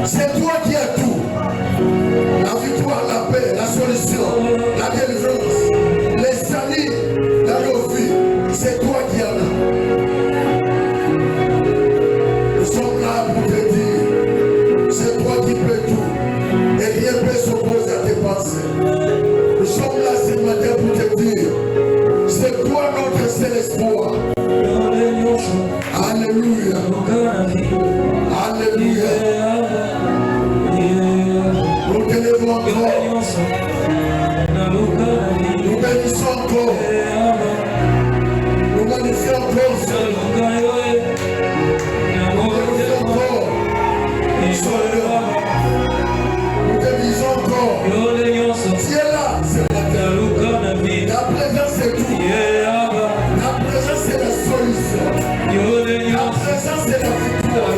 C'est toi qui as tout. La victoire, la paix, la solution, la délivrance, les salis dans nos vies. C'est toi qui en as. Nous sommes là pour te dire, c'est toi qui peux tout. Et rien ne peut s'opposer à tes pensées. Nous sommes là ce matin pour te dire, c'est toi notre seul espoir. Alléluia. Alléluia. Nous t'élevons encore. Nous bénissons encore. Nous magnifions encore. Nous bénissons encore. Nous te disons encore. Tu es là ce matin. La présence c'est tout. La présence c'est la solution. La présence c'est la victoire.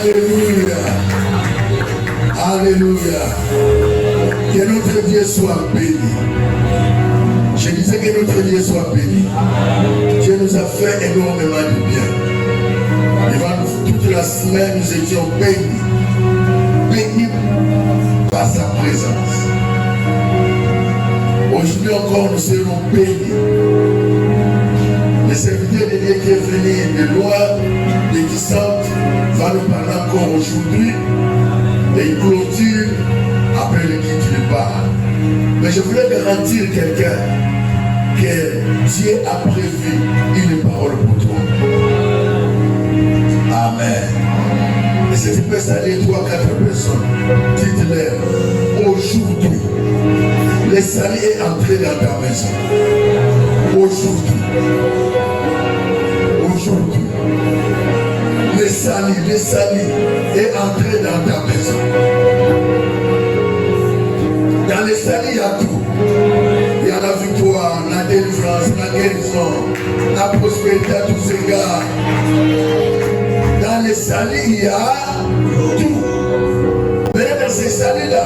Alléluia. Alléluia. Que notre Dieu soit béni. Je disais que notre Dieu soit béni. Dieu nous a fait énormément de bien. Devant toute la semaine, nous étions bénis. Bénis par sa présence. Aujourd'hui encore, nous serons bénis. Le serviteur de Dieu qui est venu de loin, de distance, va nous parler encore aujourd'hui. Et il clôture après le quitte du bar. Mais je voulais garantir quelqu'un que Dieu a prévu une parole pour toi. Amen. Et si tu peux saluer 3-4 personnes, dites-leur, aujourd'hui, le salut est entré dans ta maison. Aujourd'hui, le salut est entré dans ta maison. Dans le salut, il y a tout. Il y a la victoire, la délivrance, la guérison, la prospérité à tous égards. Dans le salut, il y a tout. Mais dans ce salut-là,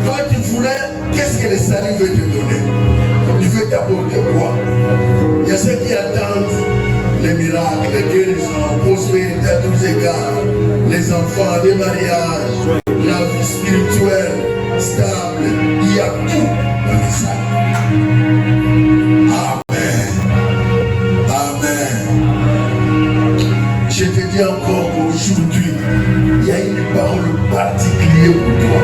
quand tu voulais, qu'est-ce que le salut veut te donner? Il veut t'apporter quoi? Il y a ceux qui attendent les miracles, les guérisons, prospérité à tous égards, les enfants, les mariages, la vie spirituelle stable. Il y a tout dans le salut. Amen. Amen. Je te dis encore qu'aujourd'hui, il y a une parole particulière pour toi.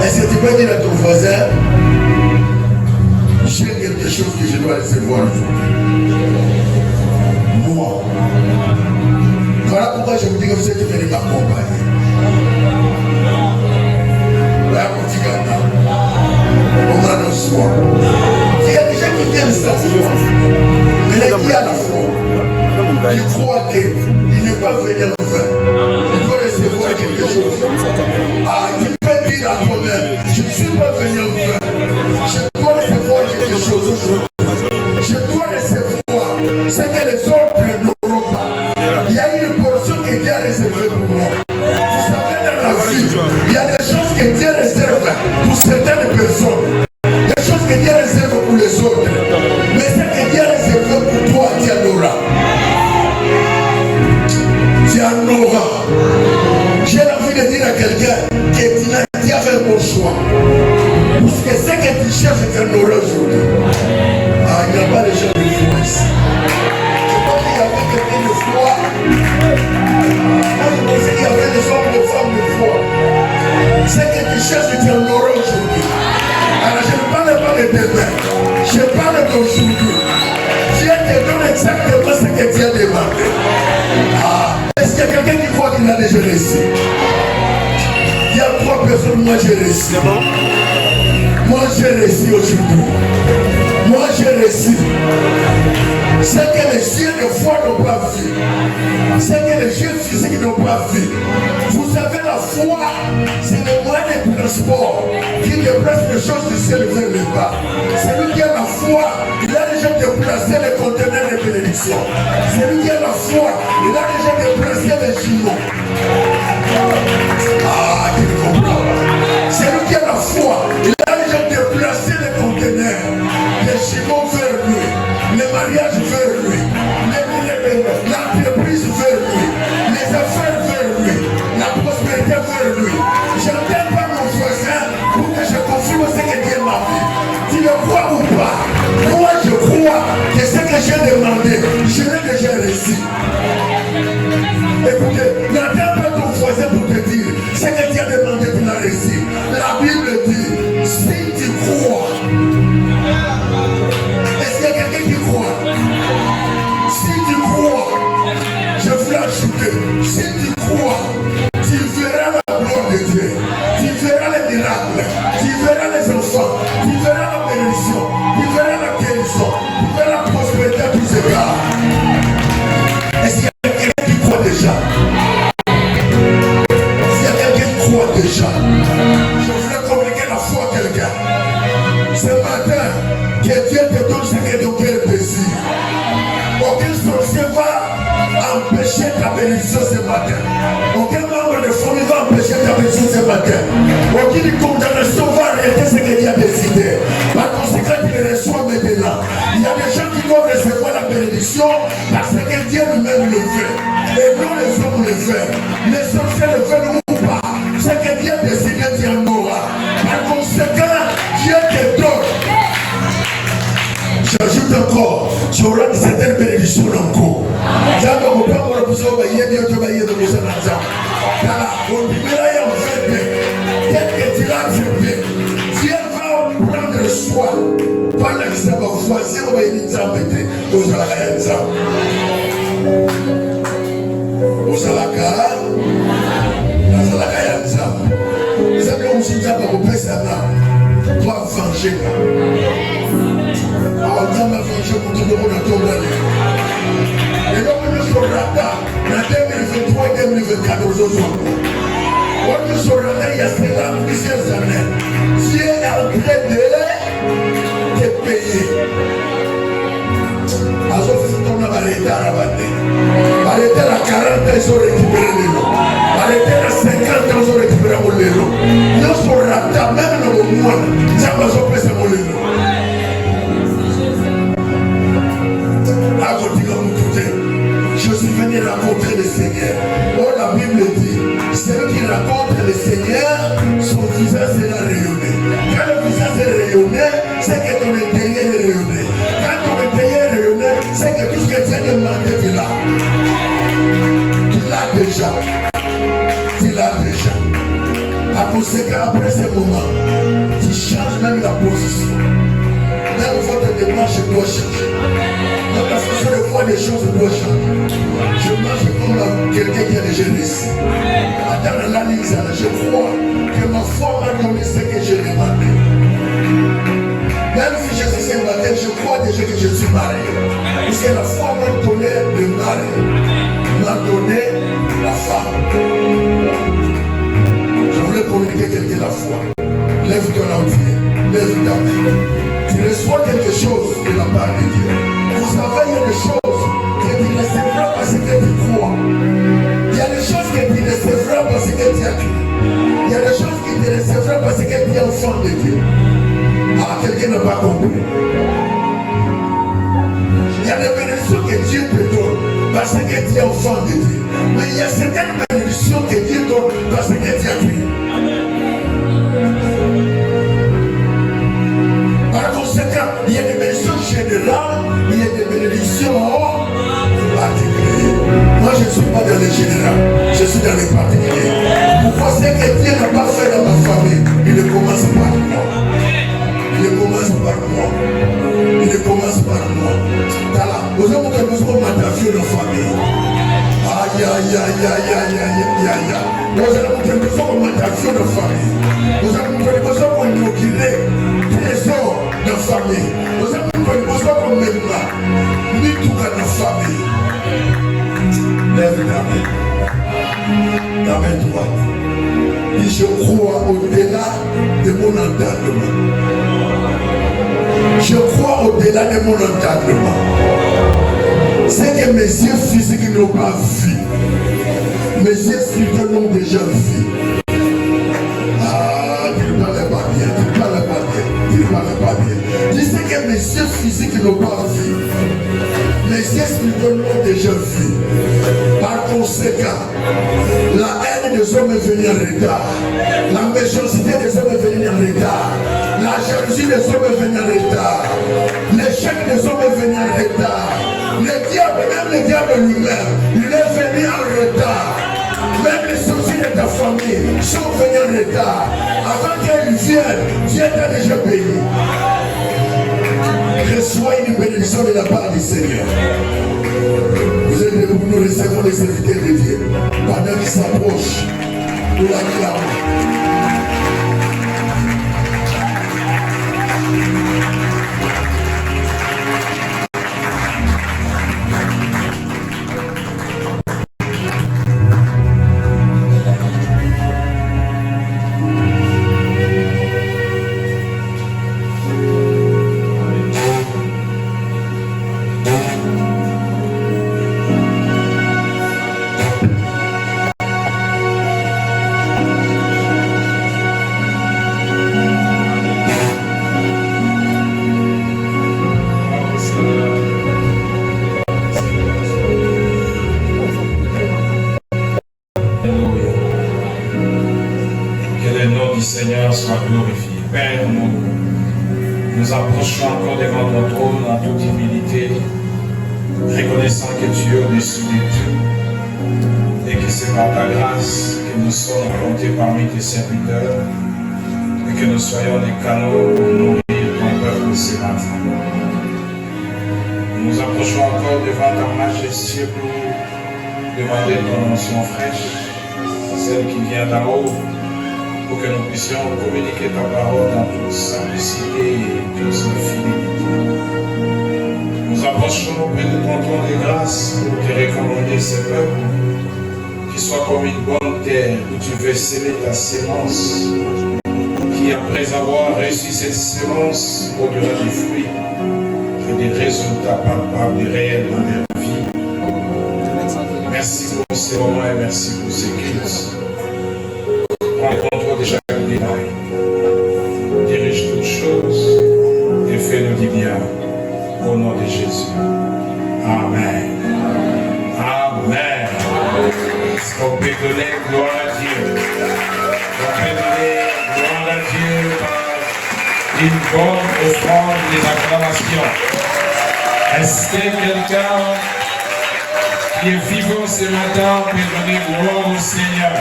Est-ce que tu peux dire à ton voisin, j'ai quelque chose que je dois recevoir aujourd'hui? Moi. Voilà pourquoi je vous dis que vous êtes venu m'accompagner. Voilà mon petit gars. On va dans soi. Il y a des gens qui viennent ça. Mais qui a la foi, il croit qu'il ne peut pas venir le faire. Il doit recevoir quelque chose. Ah, tu peux dire à Il y a des choses que Dieu réserve pour certaines personnes. Des choses que Dieu réserve pour les autres. Mais ce que Dieu réserve pour toi, tu en auras. Tu en auras. J'ai envie de dire à quelqu'un que tu as fait un bon choix. Parce que ce que tu cherches, tu en auras aujourd'hui. Ah, il n'y a pas de gens de foi ici. Je crois qu'il y avait quelqu'un de foi. Moi, je pensais qu'il y avait des hommes, des femmes de foi. Ce que tu cherches, tu en auras aujourd'hui. Alors, je ne parle pas de demain. Je parle d'aujourd'hui. Dieu te donne exactement ce que tu as demandé. Ah, est-ce qu'il y a quelqu'un qui croit qu'il a déjà réussi? Il y a 3 personnes, moi j'ai réussi. Moi j'ai réussi aujourd'hui. Moi j'ai réussi. Ce que les yeux de foi n'ont pas vu. Ce que les yeux physiques n'ont pas vu. Vous savez, la foi, c'est le moyen de transport qui déplace les choses du ciel vers le bas. Celui qui a la foi, il a déjà déplacé les conteneurs de bénédiction. Celui qui a la foi, il a déjà déplacé les jumeaux. Ah, tu ne comprends pas. Celui qui a la foi, il a déjà déplacé les conteneurs, les jumeaux vers lui, les mariages vers lui, l'entreprise vers lui, les affaires vers lui, la prospérité vers lui. Je n'attends pas mon voisin pour que je confirme ce que Dieu m'a fait. Tu le crois ou pas? Moi je crois que ce que j'ai demandé, je l'ai déjà réussi. Écoutez, n'attends pas ton voisin pour te dire ce que Dieu a demandé, tu l'as réussi. La Bible dit, si tu crois, est-ce qu'il y a quelqu'un qui croit? Si tu crois, je voulais ajouter, si tu crois, tu verras la gloire de Dieu, tu verras les miracles, tu verras les enfants, tu verras la bénédiction, tu verras la guérison, tu verras la prospérité à tous égards. Est-ce qu'il y a quelqu'un qui croit déjà? S'il y a quelqu'un qui croit déjà, je voulais communiquer la foi à quelqu'un. Ce matin, que Dieu te donne ce que ton cœur désire. Aucun sorcier va empêcher ta bénédiction ce matin. Aucun membre de famille va empêcher ta bénédiction ce matin. Aucune condamnation va arrêter ce que Dieu a décidé. Par conséquent, tu le reçois maintenant. Il y a des gens qui doivent recevoir la bénédiction parce que Dieu lui-même le fait. Et non les hommes le font. Les sorciers le font ou pas. Ce que Dieu a décidé, tu en auras. Par conséquent, Dieu te donne. J'ajoute encore, tu auras certaines bénédictions encore. J'avais mon père pour le pousser au baillet, tu vas y aller dans le Sénat. Car au premier aïe en fait, peut-être que tu l'as accepté. Dieu va prendre soin. Pendant que ça va voisin, on va y aller embêter aux Alakayanza. Aux Alaka, aux Alakayanza. Vous savez, on se dit à mon père, ça va venger. On m'a vengé pour tout le monde à ton année. Et donc, nous sommes là, en 2023 et 2024, aujourd'hui. On nous sommes là, il y a cela plusieurs années. Dieu est en train de te payer. Alors, on va arrêter à rabatter. Arrêter à 40 ans, ils ont récupéré les lots. Arrêter à 50 ans, ils ont récupéré les lots. Nous sommes là, même dans le monde, nous avons fait mon lot. Je suis venu rencontrer le Seigneur. Oh, la Bible dit, celui qui rencontre le Seigneur, son visage sera rayonné. Quand le visage est rayonné, c'est que ton intérieur est rayonné. Quand ton intérieur est rayonné, c'est que tout ce que tu as demandé, tu l'as. Tu l'as déjà. Tu l'as déjà. À conséquent, après ce moment, tu changes même la position. Même votre démarche doit changer. Même la façon de voir les choses doit changer. Je marche comme quelqu'un qui a déjà réussi. Dans l'analyse, je crois que ma foi m'a donné ce que j'ai demandé. Même si je suis célibataire, je crois déjà que je suis marié. Parce que la foi m'a donné le mari, m'a donné la femme. Je voulais communiquer quelqu'un la foi. Lève ton entier, lève ta main. Tu reçois quelque chose de la part de Dieu. Vous savez, il y a des choses que tu ne recevras parce que tu crois. Il y a des choses que tu ne recevras parce que tu as cru. Il enfant de Dieu. Ah, quelqu'un n'a pas compris. Il y a des bénédictions que Dieu te donne parce que tu es enfant de Dieu. Mais il y a certaines bénédictions que Dieu donne parce que tu as prié. Par conséquent, il y a des bénédictions générales, il y a des bénédictions particulières. Moi, je ne suis pas dans les générales, je suis dans les particuliers. Pourquoi c'est que Dieu n'a pas fait dans ma famille? Il ne commence par moi. Il commence par moi. Il commence par moi. Vous avez besoin de m'attaquer dans la famille. Aïe, aïe, aïe, aïe, aïe, aïe, aïe. Vous avez besoin de m'attaquer dans la famille. Vous avez besoin de m'inaugurer trésor dans la famille. Vous avez besoin de m'aimer tout dans la famille. Lève ta main. Ta main droite. Et je crois au-delà de mon entendement. Je crois au-delà de mon entendement. C'est que mes yeux physiques n'ont pas vu. Mes yeux spirituels n'ont déjà vu. Ah, tu ne parlais pas bien, tu ne parlais pas bien, tu ne parlais pas bien. Tu sais que mes yeux physiques n'ont pas vu. Mes yeux spirituels l'ont déjà vu. Par conséquent, la haine des hommes est venue en retard. La méchanceté des hommes est venue en retard. La jalousie des hommes est venue en retard. L'échec des hommes est venu en retard. Le diable, même le diable lui-même, il est venu en retard. Même les soucis de ta famille sont venus en retard. Avant qu'ils viennent, Dieu t'a déjà béni. Reçois une bénédiction de la part du Seigneur. Vous êtes debout, nous recevons les serviteurs de Dieu. Pendant qu'ils s'approchent, nous l'acclamons. Soit glorifié. Père, nous approchons encore devant ton trône en toute humilité, reconnaissant que tu es au-dessus de tout et que c'est par ta grâce que nous sommes comptés parmi tes serviteurs et que nous soyons des canaux pour nourrir ton peuple ce matin. Nous nous approchons encore devant ta majesté pour demander ton onction fraîche, celle qui vient d'en haut, pour que nous puissions communiquer ta parole dans toute simplicité et toute fidélité. Nous approchons auprès de ton trône de grâce pour te recommander ce peuple, qui soit comme une bonne terre où tu veux semer ta sémence, qui après avoir reçu cette sémence produira des fruits et des résultats palpables et réels dans leur vie. Merci pour ces moments et merci pour ces cultes. Prends le contrôle de chaque détail. Dirige toutes choses et fais-nous du bien. Au nom de Jésus. Amen. Amen. Est-ce qu'on peut donner gloire à Dieu? On peut donner gloire à Dieu par une bonne offrande des acclamations. Est-ce que quelqu'un qui est vivant ce matin peut donner gloire au Seigneur?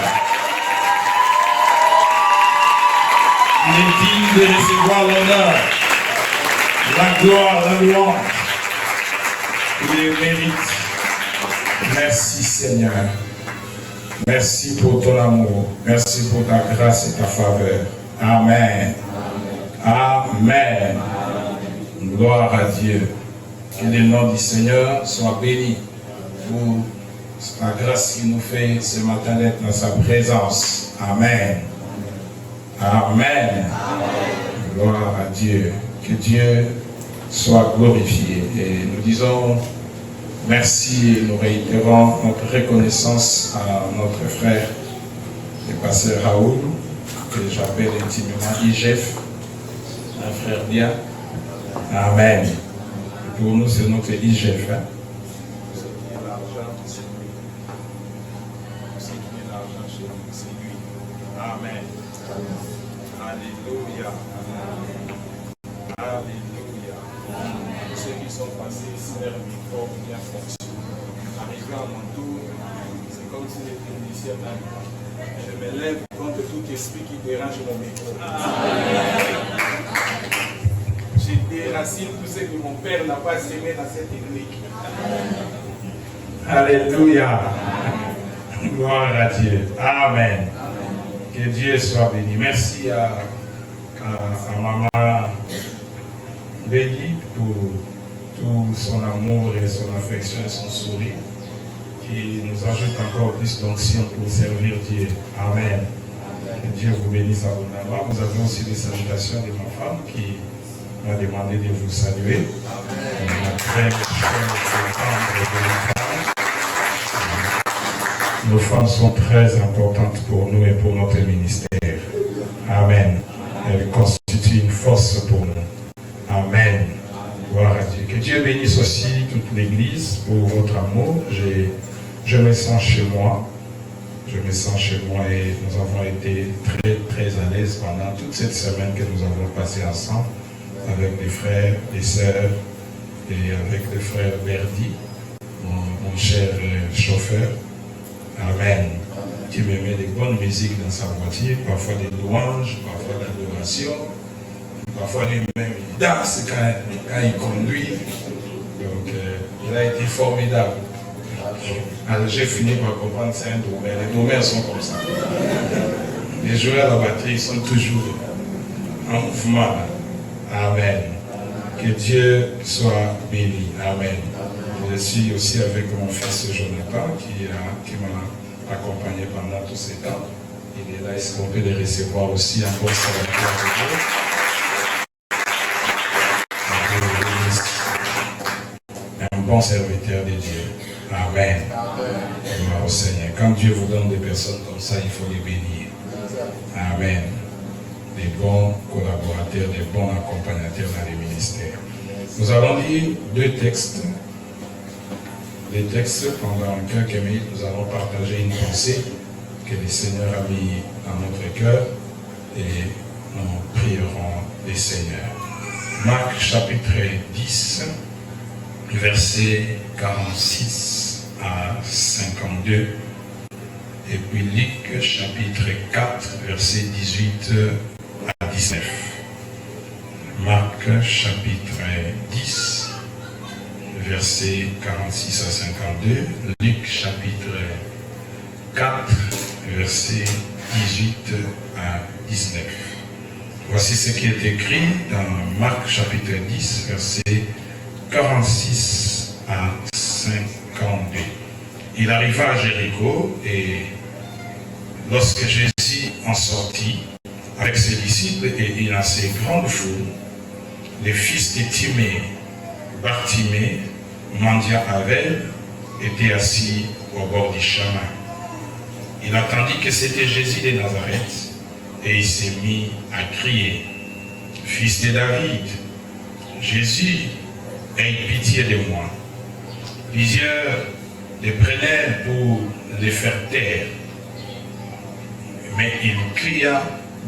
Il est digne de recevoir l'honneur, la gloire, la louange. Il le mérite. Merci Seigneur. Merci pour ton amour. Merci pour ta grâce et ta faveur. Amen. Amen. Gloire à Dieu. Que le nom du Seigneur soit béni pour la grâce qu'il nous fait ce matin d'être dans sa présence. Amen. Amen. Gloire à Dieu. Que Dieu soit glorifié. Et nous disons merci et nous réitérons notre reconnaissance à notre frère, le pasteur Raoul, que j'appelle intimement IGF, un frère Dia. Amen. Pour nous, c'est notre IGF. Hein? Amen. Alléluia. Alléluia. Tous ceux qui sont passés ici, leur micro bien fonctionne. Arrivé à mon tour, c'est comme si les techniciens n'arrivent. Je me lève contre tout esprit qui dérange mon micro. Je déracine tout ce que mon père n'a pas semé dans cette technique. Alléluia. Gloire à Dieu. Amen. Que Dieu soit béni. Merci à maman Béni pour tout son amour et son affection et son sourire qui nous ajoute encore plus d'onction pour servir Dieu. Amen. Que Dieu vous bénisse abondamment. Nous avons aussi des salutations de ma femme qui m'a demandé de vous saluer. Amen. Très nos femmes sont très importantes pour nous et pour notre ministère. Amen. Elles constituent une force pour nous. Amen. Gloire à Dieu. Que Dieu bénisse aussi toute l'Église pour votre amour. Je me sens chez moi. Je me sens chez moi et nous avons été très très à l'aise pendant toute cette semaine que nous avons passée ensemble avec les frères, les sœurs et avec le frère Verdi, mon cher chauffeur. Amen. Qui me met des bonnes musiques dans sa voiture, parfois des louanges, parfois de l'adoration, parfois lui-même il danse quand il conduit. Donc il a été formidable. Alors j'ai fini par comprendre c'est un domaine. Les domaines sont comme ça. Les joueurs à la batterie sont toujours en mouvement. Amen. Que Dieu soit béni. Amen. Je suis aussi avec mon fils Jonathan qui m'a accompagné pendant tous ces temps. Il est là, est-ce qu'on peut les recevoir aussi un bon serviteur de Dieu? Un bon serviteur de Dieu. Amen. Gloire au Seigneur. Quand Dieu vous donne des personnes comme ça, il faut les bénir. Amen. Des bons collaborateurs, des bons accompagnateurs dans les ministères. Nous allons lire deux textes. Les textes, pendant quelques minutes, nous allons partager une pensée que le Seigneur a mis dans notre cœur et nous prierons le Seigneur. Marc chapitre 10, versets 46 à 52. Et puis Luc chapitre 4, versets 18 à 19. Marc chapitre 10, versets 46 à 52, Luc chapitre 4, versets 18 à 19. Voici ce qui est écrit dans Marc chapitre 10, versets 46 à 52. Il arriva à Jéricho et lorsque Jésus en sortit avec ses disciples et une assez grande foule, les fils de Timée, Bartimée, mendiant Avel, était assis au bord du chemin. Il attendit que c'était Jésus de Nazareth et il s'est mis à crier, « Fils de David, Jésus, aie pitié de moi. » Plusieurs les prenaient pour les faire taire, mais il cria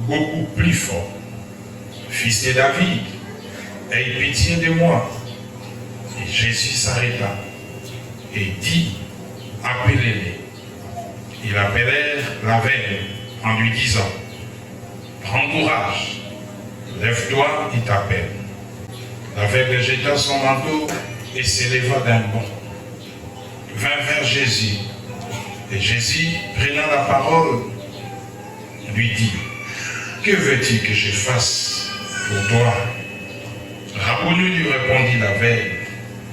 beaucoup plus fort, « Fils de David, aie pitié de moi. » Et Jésus s'arrêta et dit, « Appelez-les. » Ils appelèrent l'aveugle en lui disant, « Prends courage, lève-toi, il t'appelle. » L'aveugle jeta son manteau et s'éleva d'un bond, vint vers Jésus. Et Jésus, prenant la parole, lui dit, « Que veux-tu que je fasse pour toi? » Rabboni, lui répondit l'aveugle,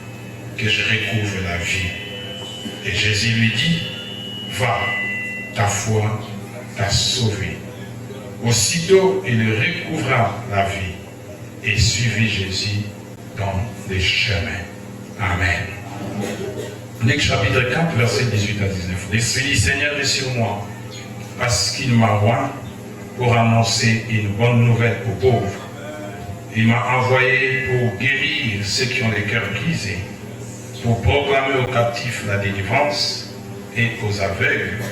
« Que je recouvre la vie. » Et Jésus lui dit, « Va, ta foi t'a sauvé. » Aussitôt, il recouvra la vie et suivit Jésus dans les chemins. Amen. Luc chapitre 4, verset 18 à 19. L'Esprit du Seigneur est sur moi, parce qu'il m'a oint pour annoncer une bonne nouvelle aux pauvres. Il m'a envoyé pour guérir ceux qui ont les cœurs brisés, pour proclamer aux captifs la délivrance et aux aveugles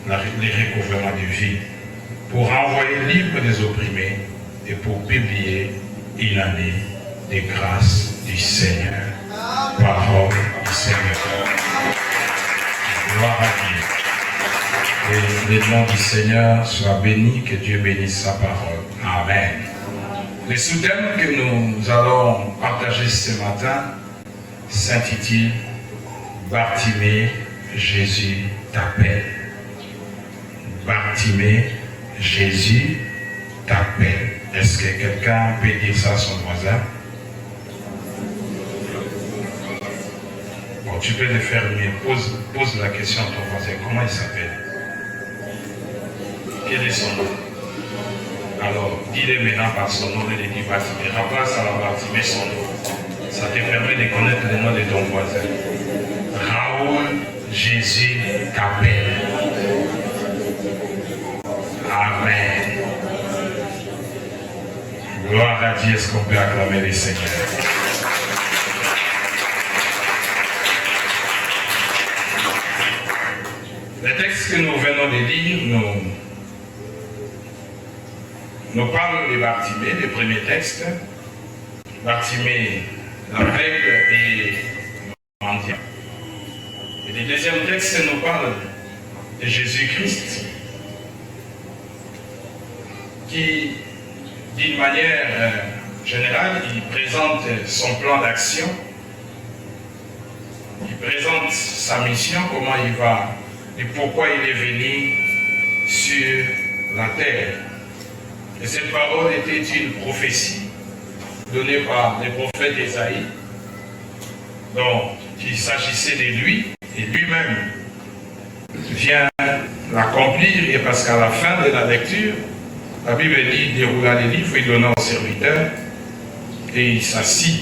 les recouvrements de vie, pour envoyer libres les opprimés et pour publier une année de grâce du Seigneur. Parole du Seigneur. Gloire à Dieu. Et le nom du Seigneur soit béni, que Dieu bénisse sa parole. Amen. Le sous-thème que nous allons partager ce matin s'intitule Bartimée, Jésus t'appelle. Bartimée, Jésus t'appelle. Est-ce que quelqu'un peut dire ça à son voisin? Bon, tu peux le faire mieux. Pose la question à ton voisin. Comment il s'appelle? Quel est son nom? Alors, dis-le maintenant par son nom et dis Bartimée. Remplace à la Bartimée son nom. Ça te permet de connaître le nom de ton voisin. Raoul, Jésus t'appelle. Amen. Gloire à Dieu, est-ce qu'on peut acclamer le Seigneur? Le texte que nous venons de lire nous parle de Bartimée, le premier texte. Bartimée, l'aveugle et mendiant. Et le deuxième texte nous parle de Jésus-Christ qui, d'une manière générale, il présente son plan d'action, il présente sa mission, comment il va et pourquoi il est venu sur la terre. Et cette parole était une prophétie donnée par le prophète Ésaïe, dont il s'agissait de lui, et lui-même vient l'accomplir, et parce qu'à la fin de la lecture, la Bible dit, il déroula les livres, il donna au serviteur, et il s'assit,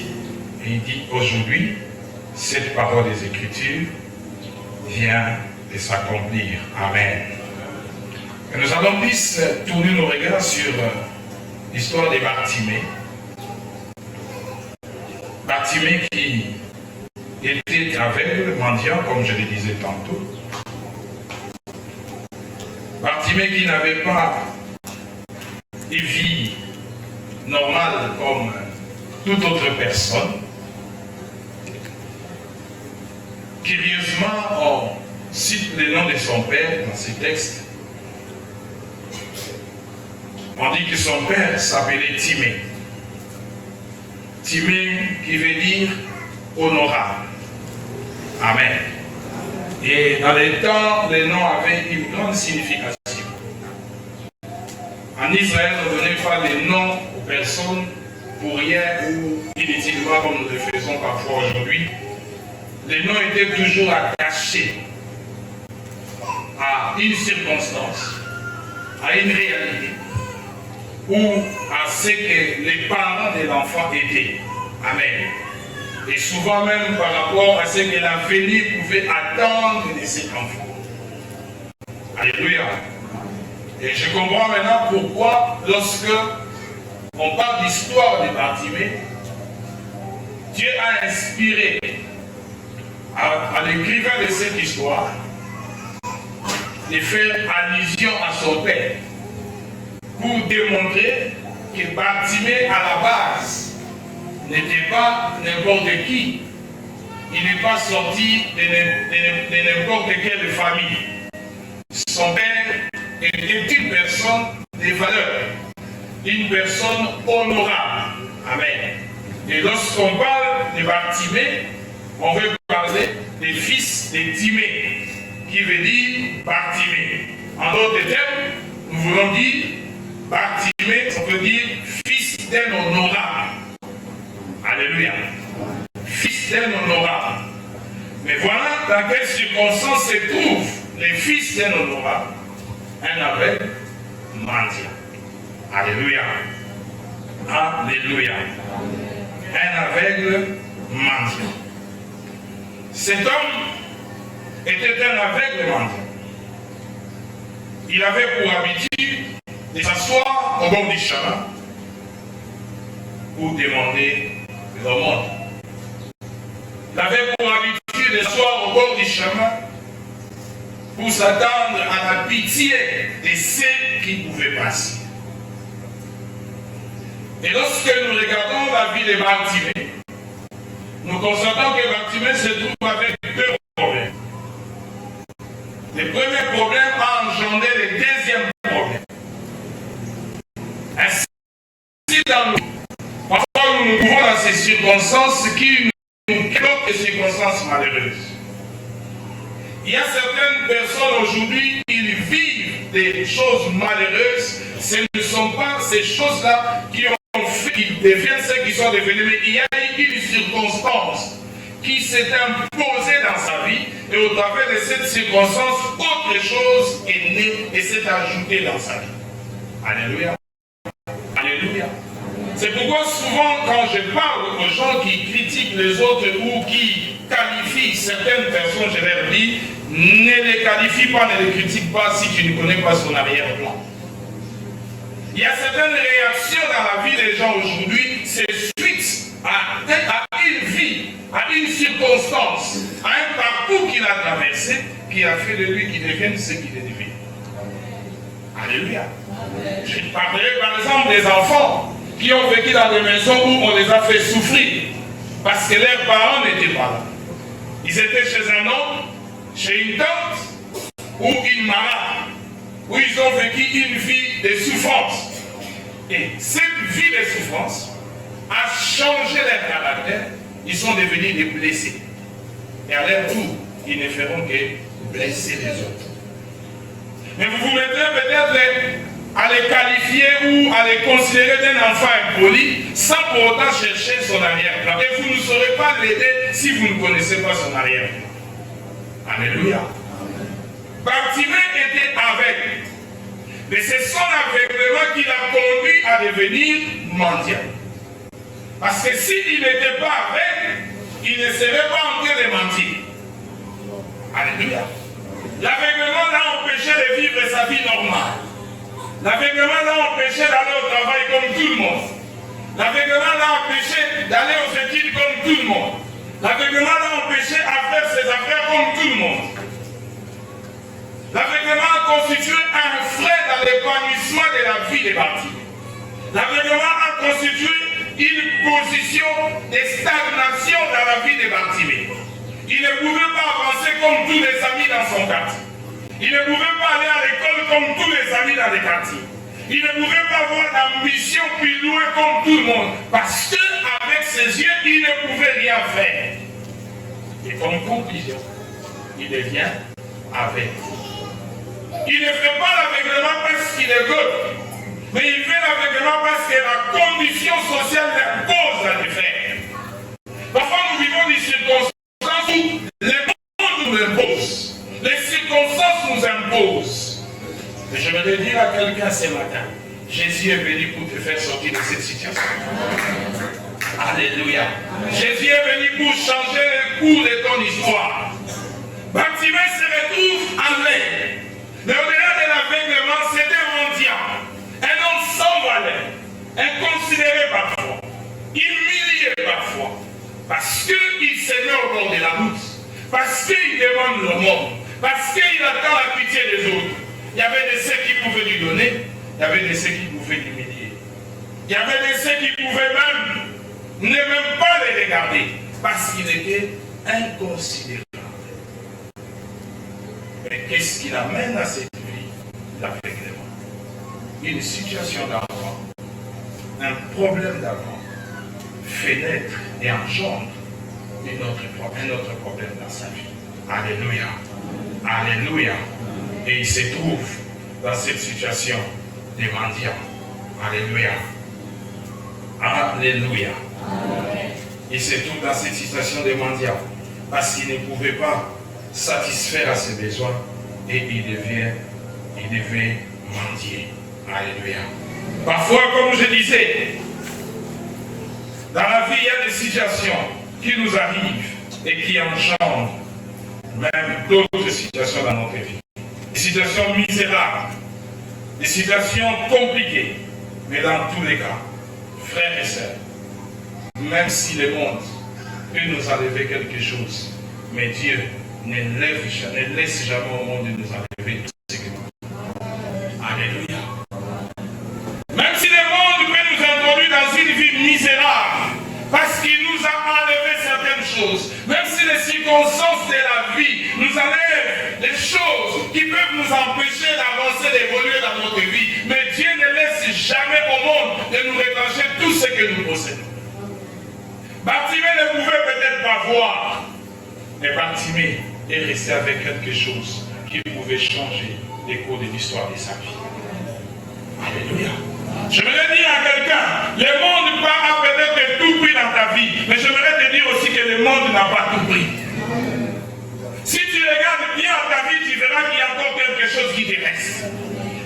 et il dit, aujourd'hui, cette parole des Écritures vient de s'accomplir. Amen. Et nous allons plus tourner nos regards sur l'histoire de Bartimée. Bartimée qui était aveugle, mendiant, comme je le disais tantôt. Bartimée qui n'avait pas une vie normale comme toute autre personne. Curieusement, on cite le nom de son père dans ces textes. On dit que son père s'appelait Timée. Timée qui veut dire honorable. Amen. Et dans les temps, le nom avait une grande signification. En Israël, on ne donnait pas les noms aux personnes pour rien ou inutilement comme nous le faisons parfois aujourd'hui. Les noms étaient toujours attachés à une circonstance, à une réalité, ou à ce que les parents de l'enfant étaient. Amen. Et souvent même par rapport à ce que l'avenir pouvait attendre de cet enfant. Alléluia. Et je comprends maintenant pourquoi, lorsque on parle d'histoire de Bartimée, Dieu a inspiré à l'écrivain de cette histoire de faire allusion à son père pour démontrer que Bartimée, à la base, n'était pas n'importe qui. Il n'est pas sorti de n'importe quelle famille. Son père était une personne de valeur, une personne honorable. Amen. Et lorsqu'on parle de Bartimée, on veut parler des fils de Timée, qui veut dire Bartimée. En d'autres termes, nous voulons dire Bartimée, ça veut dire fils d'un honorable. Alléluia. Fils d'un honorable. Mais voilà dans quelles circonstances se trouvent les fils d'un honorable. Un aveugle mendiant. Alléluia. Alléluia. Un aveugle mendiant. Cet homme était un aveugle mendiant. Il avait pour habitude de s'asseoir au bord du chemin pour demander l'aumône. Il avait pour habitude de s'asseoir au bord du chemin pour s'attendre à la pitié de ceux qui pouvaient passer. Et lorsque nous regardons la vie de Bartimée, nous constatons que Bartimée se trouve avec deux problèmes. Le premier problème a engendré le deuxième problème. Ainsi, dans nous, parfois nous nous trouvons dans ces circonstances qui nous créent des circonstances malheureuses. Il y a certaines personnes aujourd'hui qui vivent des choses malheureuses. Ce ne sont pas ces choses-là qui ont fait qu'ils deviennent ceux qui sont devenus. Mais il y a une circonstance qui s'est imposée dans sa vie. Et au travers de cette circonstance, autre chose est née et s'est ajoutée dans sa vie. Alléluia. Alléluia. C'est pourquoi souvent quand je parle aux gens qui critiquent les autres ou qui qualifient certaines personnes, je leur dis, ne les qualifie pas, ne les critique pas si tu ne connais pas son arrière-plan. Il y a certaines réactions dans la vie des gens aujourd'hui, c'est suite à une vie, à une circonstance, à un parcours qu'il a traversé, qui a fait de lui qu'il devienne ce qu'il est devenu. Alléluia. Je parlerai par exemple des enfants qui ont vécu dans des maisons où on les a fait souffrir parce que leurs parents n'étaient pas là. Ils étaient chez un homme, chez une tante ou une maman, où ils ont vécu une vie de souffrance. Et cette vie de souffrance a changé leur caractère. Ils sont devenus des blessés. Et à leur tour, ils ne feront que blesser les autres. Mais vous vous mettrez peut-être à les qualifier ou à les considérer d'un enfant impoli sans pour autant chercher son arrière-plan. Et vous ne saurez pas l'aider si vous ne connaissez pas son arrière-plan. Alléluia. Bartimée était aveugle. Mais c'est son aveuglement qui l'a conduit à devenir mendiant. Parce que s'il n'était pas aveugle, il ne serait pas en train de mentir. Alléluia. L'aveuglement l'a empêché de vivre sa vie normale. L'aveuglement l'a empêché d'aller au travail comme tout le monde. L'aveuglement l'a empêché d'aller aux études comme tout le monde. L'aveuglement l'a empêché à faire ses affaires comme tout le monde. L'aveuglement a constitué un frein dans l'épanouissement de la vie des Bartimée. L'aveuglement a constitué une position de stagnation dans la vie des Bartimée. Il ne pouvait pas avancer comme tous les amis dans son quartier. Il ne pouvait pas aller à l'école comme tous les amis dans les quartiers. Il ne pouvait pas avoir d'ambition plus loin comme tout le monde. Parce qu'avec ses yeux, il ne pouvait rien faire. Et comme conclusion, il devient aveugle. Il ne fait pas l'aveuglement parce qu'il est God, mais il fait l'aveuglement parce que la condition sociale l'impose à le faire. Parfois nous vivons des circonstances où le monde nous impose. Les circonstances nous imposent. Mais je voudrais dire à quelqu'un ce matin, Jésus est venu pour te faire sortir de cette situation. Alléluia. Jésus est venu pour changer le cours de ton histoire. Bartimée se retrouve en l'air. Mais au-delà de l'aveuglement, c'était mendiant. Un homme sans valeur, inconsidéré parfois, humilié parfois, parce qu'il se met au bord de la route, parce qu'il demande le monde, parce qu'il attend la pitié des autres. Il y avait de ceux qui pouvaient lui donner, il y avait de ceux qui pouvaient l'humilier. Il y avait de ceux qui pouvaient même pas les regarder, parce qu'il était inconsidéré. Mais qu'est-ce qui l'amène à cette vie? L'aveuglement. Une situation d'enfant, un problème d'enfant, fait naître et engendre un autre problème dans sa vie. Alléluia. Alléluia. Et il se trouve dans cette situation de mendiant. Alléluia. Alléluia. Il se trouve dans cette situation de mendiant parce qu'il ne pouvait pas satisfaire à ses besoins et il devait mendier. Alléluia. Parfois, comme je disais, dans la vie, il y a des situations qui nous arrivent et qui engendrent même d'autres situations dans notre vie. Des situations misérables. des situations compliquées. Mais dans tous les cas, frères et sœurs, même si le monde peut nous enlever quelque chose, mais Dieu ne laisse jamais au monde nous enlever tout ce que nous avons. Alléluia. Même si le monde peut nous introduire dans une vie misérable, parce qu'il nous a enlevé certaines choses, même si les circonstances de la vie nous enlèvent des choses qui peuvent nous empêcher d'avancer, d'évoluer dans notre vie, mais Dieu ne laisse jamais au monde de nous retrancher tout ce que nous possédons. Bartimée ne pouvait peut-être pas voir, mais Bartimée est resté avec quelque chose qui pouvait changer les cours de l'histoire de sa vie. Alléluia. J'aimerais dire à quelqu'un, le monde a peut-être tout pris dans ta vie, mais j'aimerais te dire aussi que le monde n'a pas tout pris. Si tu regardes bien ta vie, tu verras qu'il y a encore quelque chose qui te reste.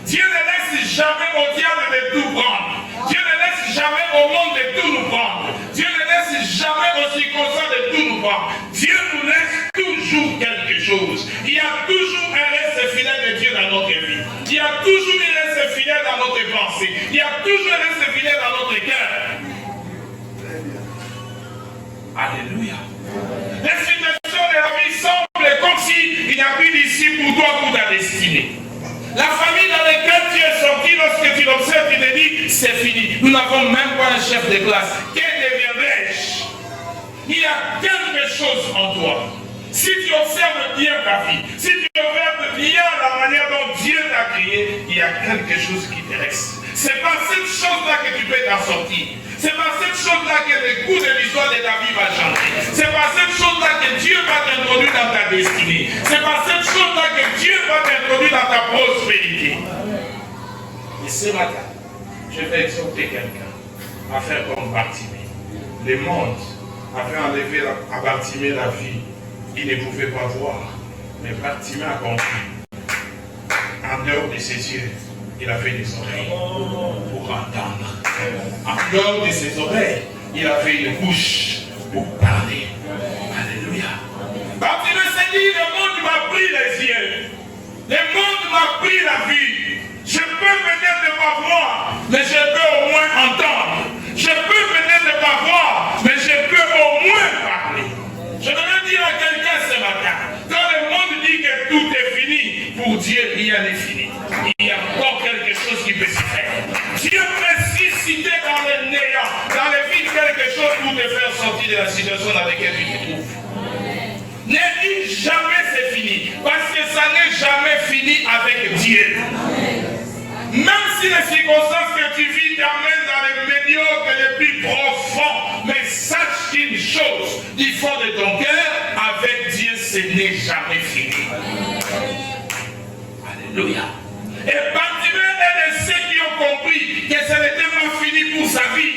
Dieu ne laisse jamais au diable de tout prendre. Dieu ne laisse jamais au monde de tout nous prendre. Dieu ne laisse jamais aux circonstances de tout nous prendre. Dieu nous laisse toujours quelque chose. Il y a toujours un reste fidèle de Dieu dans notre vie. Il y a toujours un reste fidèle dans notre pensée. Il y a toujours un reste fidèle dans notre cœur. Alléluia. Les situations de la vie semblent comme s'il n'y a plus d'ici pour toi, pour ta destinée. La famille dans laquelle tu es sorti, lorsque tu l'observes, tu te dis, c'est fini. Nous n'avons même pas un chef de classe. Quel deviendrai-je? Il y a quelque chose en toi. Si tu observes bien ta vie, si tu observes bien la manière dont Dieu t'a créé, il y a quelque chose qui te reste. C'est par cette chose-là que tu peux t'en sortir. C'est par cette chose-là que le cours de l'histoire de ta vie va changer. C'est par cette chose-là que Dieu va t'introduire dans ta destinée. C'est par cette chose-là que Dieu va t'introduire dans ta prospérité. Et ce matin, je vais exhorter quelqu'un à faire comme Bartimée. Le monde avait enlevé à Bartimée la vie. Il ne pouvait pas voir. Mais Bartimée a compris. En dehors de ses yeux, il avait des oreilles pour entendre. En dehors de ses oreilles, il avait une bouche pour parler. Alléluia. Bartimée s'est dit, le monde m'a pris les yeux. Le monde m'a pris la vue. Je peux peut-être pas voir, mais je peux au moins entendre. Je peux peut-être pas voir, mais je peux au moins parler. Je voudrais dire à quelqu'un ce matin, quand le monde dit que tout est fini, pour Dieu, rien n'est fini. Il y a encore quelque chose qui peut se faire. Dieu peut susciter dans le néant, dans le vide, quelque chose pour te faire sortir de la situation dans laquelle tu te trouves. Ne dis jamais c'est fini, parce que ça n'est jamais fini avec Dieu. Même si les circonstances que tu vis t'amènent dans les médiocres les plus profonds, mais sache une chose, du fond de ton cœur, avec Dieu, ce n'est jamais fini. Alléluia. Et Bartimée est de ceux qui ont compris que ce n'était pas fini pour sa vie.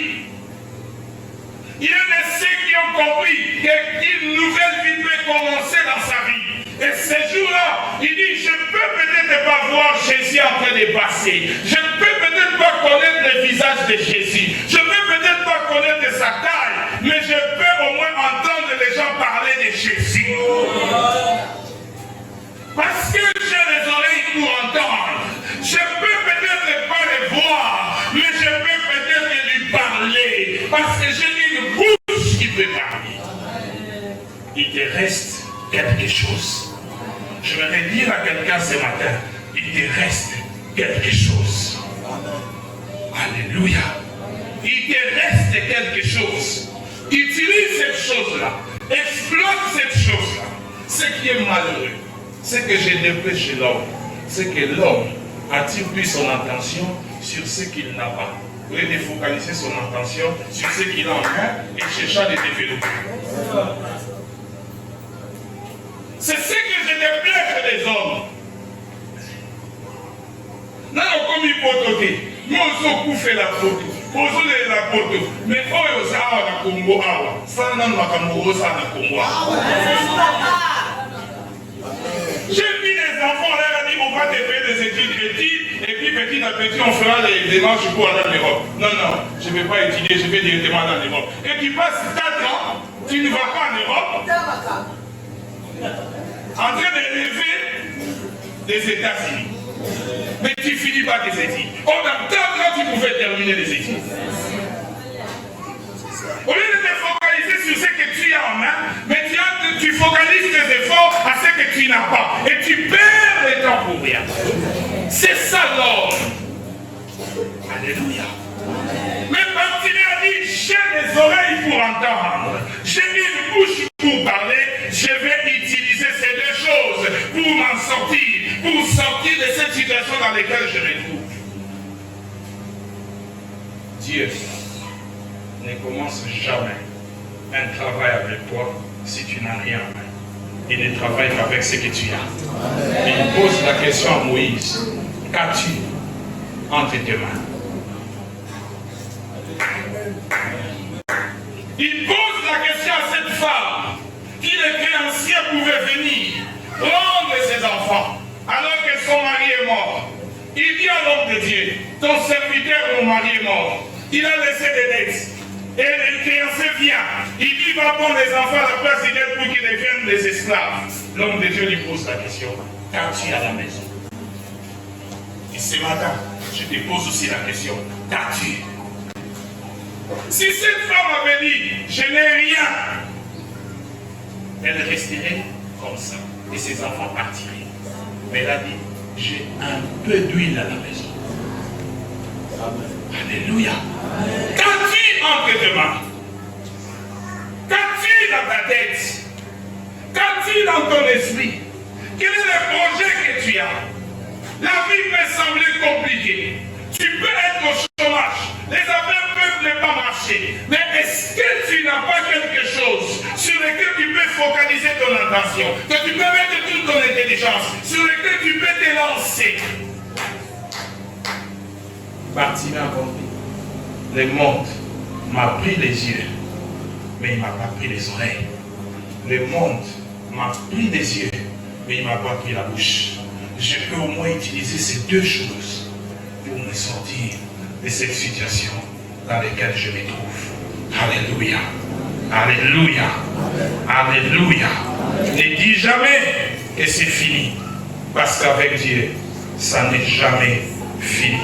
Il est de ceux qui ont compris qu'une nouvelle vie peut commencer dans sa vie. Et ce jour-là, il dit, je peux peut-être pas voir Jésus en train de passer. Je ne peux peut-être pas connaître le visage de Jésus. Je ne peux peut-être pas connaître sa taille. Mais je peux au moins entendre les gens parler de Jésus. Parce que j'ai les oreilles pour entendre. Je peux peut-être pas les voir, mais je peux peut-être lui parler. Parce que j'ai une bouche qui peut parler. Il te reste quelque chose. Je vais dire à quelqu'un ce matin, il te reste quelque chose. Alléluia. Il te reste quelque chose. Utilise cette chose-là. Exploite cette chose-là. Ce qui est malheureux, ce que je déplais chez l'homme, c'est que l'homme attire plus son attention sur ce qu'il n'a pas. Au lieu de focaliser son attention sur ce qu'il a en main et chercher à les développer. C'est ce que je déplais chez les hommes. Nous avons commis pototé. Nous avons fait la photo. Nous avons fait la photo. Mais quand nous avons la Congo, ça n'a pas Congo, ça n'a Congo. J'ai vu les enfants, là, dit on va te faire des études petites, et puis petit à petit on fera les démarches pour aller en Europe. Non, non, je ne vais pas étudier, je vais directement aller en Europe. Et tu passes 4 ans, tu ne vas pas en Europe, en train de rêver des États-Unis. Mais tu ne finis pas tes études. Or, dans 4 ans, tu pouvais terminer les études. Au lieu de te focaliser sur ce que tu as en main, mais tu focalises tes efforts à ce que tu n'as pas. Et tu perds le temps pour rien. C'est ça l'ordre. Alléluia. Mais Bartimée a dit, j'ai des oreilles pour entendre. J'ai une bouche pour parler. Je vais utiliser ces 2 choses pour m'en sortir. Pour sortir de cette situation dans laquelle je me trouve. Dieu ne commence jamais un travail avec toi si tu n'as rien en main. Il ne travaille qu'avec ce que tu as. Il pose la question à Moïse. Qu'as-tu entre tes mains? Il pose la question à cette femme qui les créanciers pouvaient venir prendre ses enfants alors que son mari est mort. Il dit à l'homme de Dieu, ton serviteur, mon mari est mort. Il a laissé des dettes. Et le créancier vient. Il dit, va prendre les enfants à la place des dettes pour qu'ils deviennent des esclaves. L'homme de Dieu lui pose la question, qu'as-tu à la maison? Et ce matin, je te pose aussi la question, qu'as-tu? Si cette femme avait dit, je n'ai rien, elle resterait comme ça. Et ses enfants partiraient. Mais elle a dit, j'ai un peu d'huile à la maison. Alléluia. Qu'as-tu entre tes mains? Qu'as-tu dans ta tête? Qu'as-tu dans ton esprit? Quel est le projet que tu as? La vie peut sembler compliquée. Tu peux être au chômage. Les affaires peuvent ne pas marcher. Mais est-ce que tu n'as pas quelque chose sur lequel tu peux focaliser ton attention, que tu peux mettre toute ton intelligence, sur lequel tu peux te lancer? Bartimée a compris. Le monde m'a pris les yeux, mais il ne m'a pas pris les oreilles. Le monde m'a pris les yeux, mais il ne m'a pas pris la bouche. Je peux au moins utiliser ces 2 choses pour me sortir de cette situation dans laquelle je me trouve. Alléluia. Alléluia. Alléluia. Ne dis jamais que c'est fini, parce qu'avec Dieu, ça n'est jamais fini.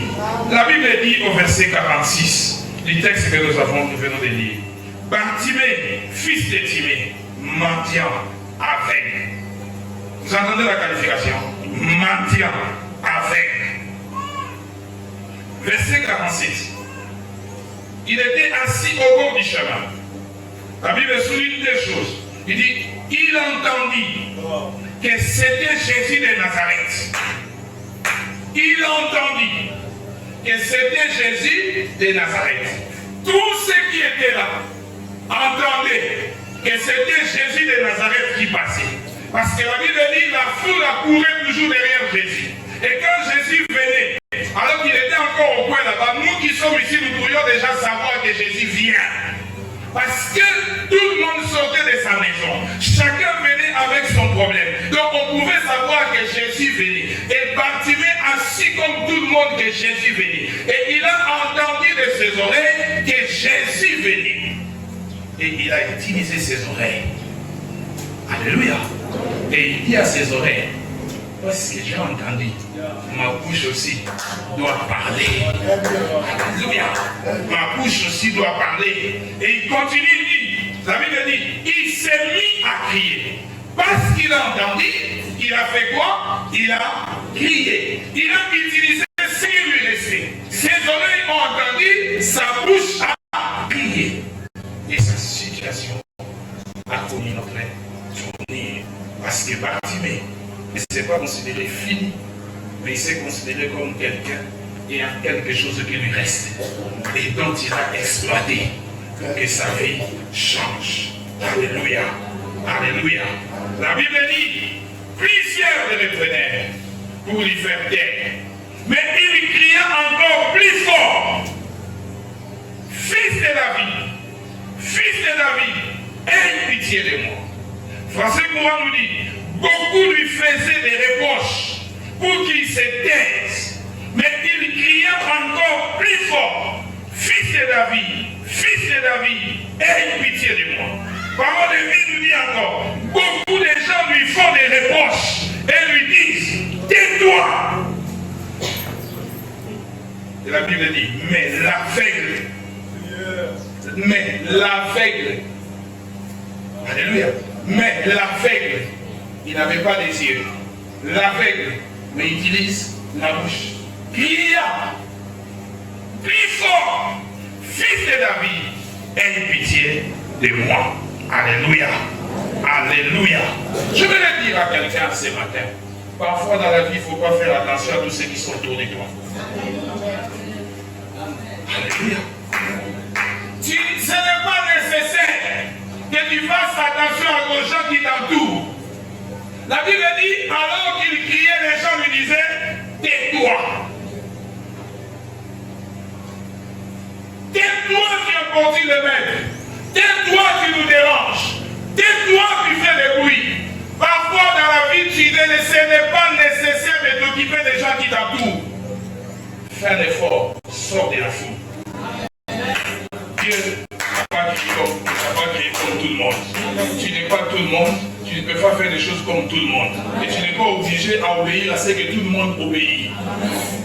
La Bible dit au verset 46, du texte que nous venons de lire, Bartimée, fils de Timée, mendiant aveugle. Vous entendez la qualification? Mendiant aveugle. Verset 47. Il était assis au bord du chemin. La Bible souligne 2 choses. Il dit, il entendit que c'était Jésus de Nazareth. Il entendit que c'était Jésus de Nazareth. Tous ceux qui étaient là entendaient que c'était Jésus de Nazareth qui passait. Parce que la Bible dit, la foule courait toujours derrière Jésus. Et quand Jésus venait, alors qu'il était encore au coin là-bas, nous qui sommes ici, nous pourrions déjà savoir que Jésus vient. Parce que tout le monde sortait de sa maison. Chacun venait avec son problème. Donc on pouvait savoir que Jésus venait. Et Bartimée assis comme tout le monde que Jésus venait. Et il a entendu de ses oreilles que Jésus venait. Et il a utilisé ses oreilles. Alléluia. Et il dit à ses oreilles, parce que j'ai entendu, ma bouche aussi doit parler. Alléluia. Ma bouche aussi doit parler. Et il continue, il dit, la Bible dit, il s'est mis à crier. Parce qu'il a entendu, il a fait quoi? Il a crié. Il a utilisé ce qui lui restait. Ses oreilles ont entendu, sa bouche a crié. Et sa situation a connu notre tournée. Parce que Bartimée ne s'est pas considéré fini, mais il s'est considéré comme quelqu'un et a quelque chose qui lui reste et dont il a exploité pour que sa vie change. Alléluia. Alléluia. La Bible dit, plusieurs le reprenèrent pour lui faire taire. Mais il cria encore plus fort, Fils de David, Fils de David, aie pitié de moi. Français courant nous dit, beaucoup lui faisaient des reproches pour qu'il se taise. Mais il cria encore plus fort, Fils de David, Fils de David, aie pitié de moi. Parole de vie nous dit encore, beaucoup de gens lui font des reproches et lui disent, tais-toi, Et la Bible dit, mais l'aveugle, alléluia, mais l'aveugle, il n'avait pas des yeux, l'aveugle, mais il utilise la bouche, cria, plus fort, fils de David, aie pitié de moi. Alléluia, alléluia. Je vais le dire à quelqu'un ce matin, parfois dans la vie, il ne faut pas faire attention à tous ceux qui sont autour de toi. Alléluia. Ce n'est pas nécessaire que tu fasses attention aux gens qui t'entourent. La Bible dit, alors qu'il criait, les gens lui disaient, tais-toi. Tais-toi, tu importunes le maître. Tais-toi, tu nous déranges. Tais-toi, tu fais des bruits. Parfois dans la vie, ce n'est pas nécessaire de t'occuper des gens qui t'entourent. Fais un effort, sors de la foule. Dieu n'a pas créé comme tout le monde. Tu n'es pas tout le monde, tu ne peux pas faire des choses comme tout le monde. Et tu n'es pas obligé à obéir à ce que tout le monde obéit.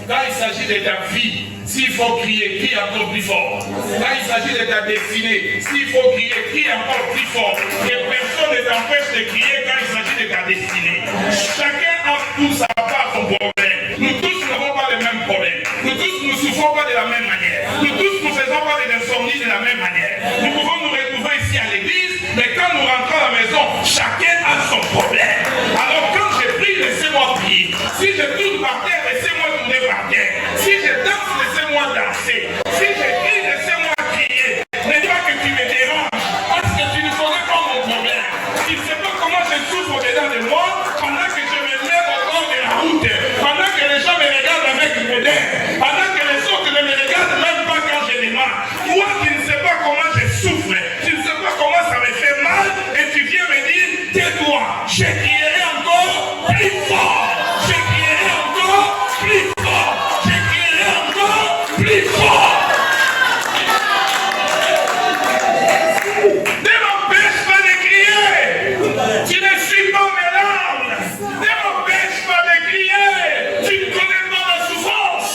Quand il s'agit de ta vie, s'il faut crier, crie encore plus fort. Quand il s'agit de ta destinée, s'il faut crier, crie encore plus fort. Et personne ne t'empêche de crier quand il s'agit de ta destinée. Chacun a tout sa part son problème. Nous tous n'avons pas les mêmes problèmes. Nous tous ne souffrons pas de la même manière. Nous tous ne faisons pas de l'insomnie de la même manière. Nous pouvons nous retrouver ici à l'église, mais quand nous rentrons à la maison, chacun a son problème. Alors quand je prie, laissez-moi prier. Si je tourne par terre, laissez-moi tourner par terre. Si je danse, laissez-moi danser. Si je crie, laissez-moi crier. Ne dis pas que tu me déranges, parce que tu ne connais pas mon problème. Tu ne sais pas comment je souffre dedans de moi pendant que je me mets au bord de la route, pendant que les gens me regardent avec modèle, pendant que les autres ne me regardent même pas quand je démarre. Toi, tu ne sais pas comment je souffre, tu ne sais pas comment ça me fait mal, et tu viens me dire, tais-toi, je crierai encore plus fort, je crierai encore plus fort, je crierai encore plus fort. Ne m'empêche pas de crier, tu ne suis pas mes larmes, ne m'empêche pas de crier, tu ne connais pas la souffrance.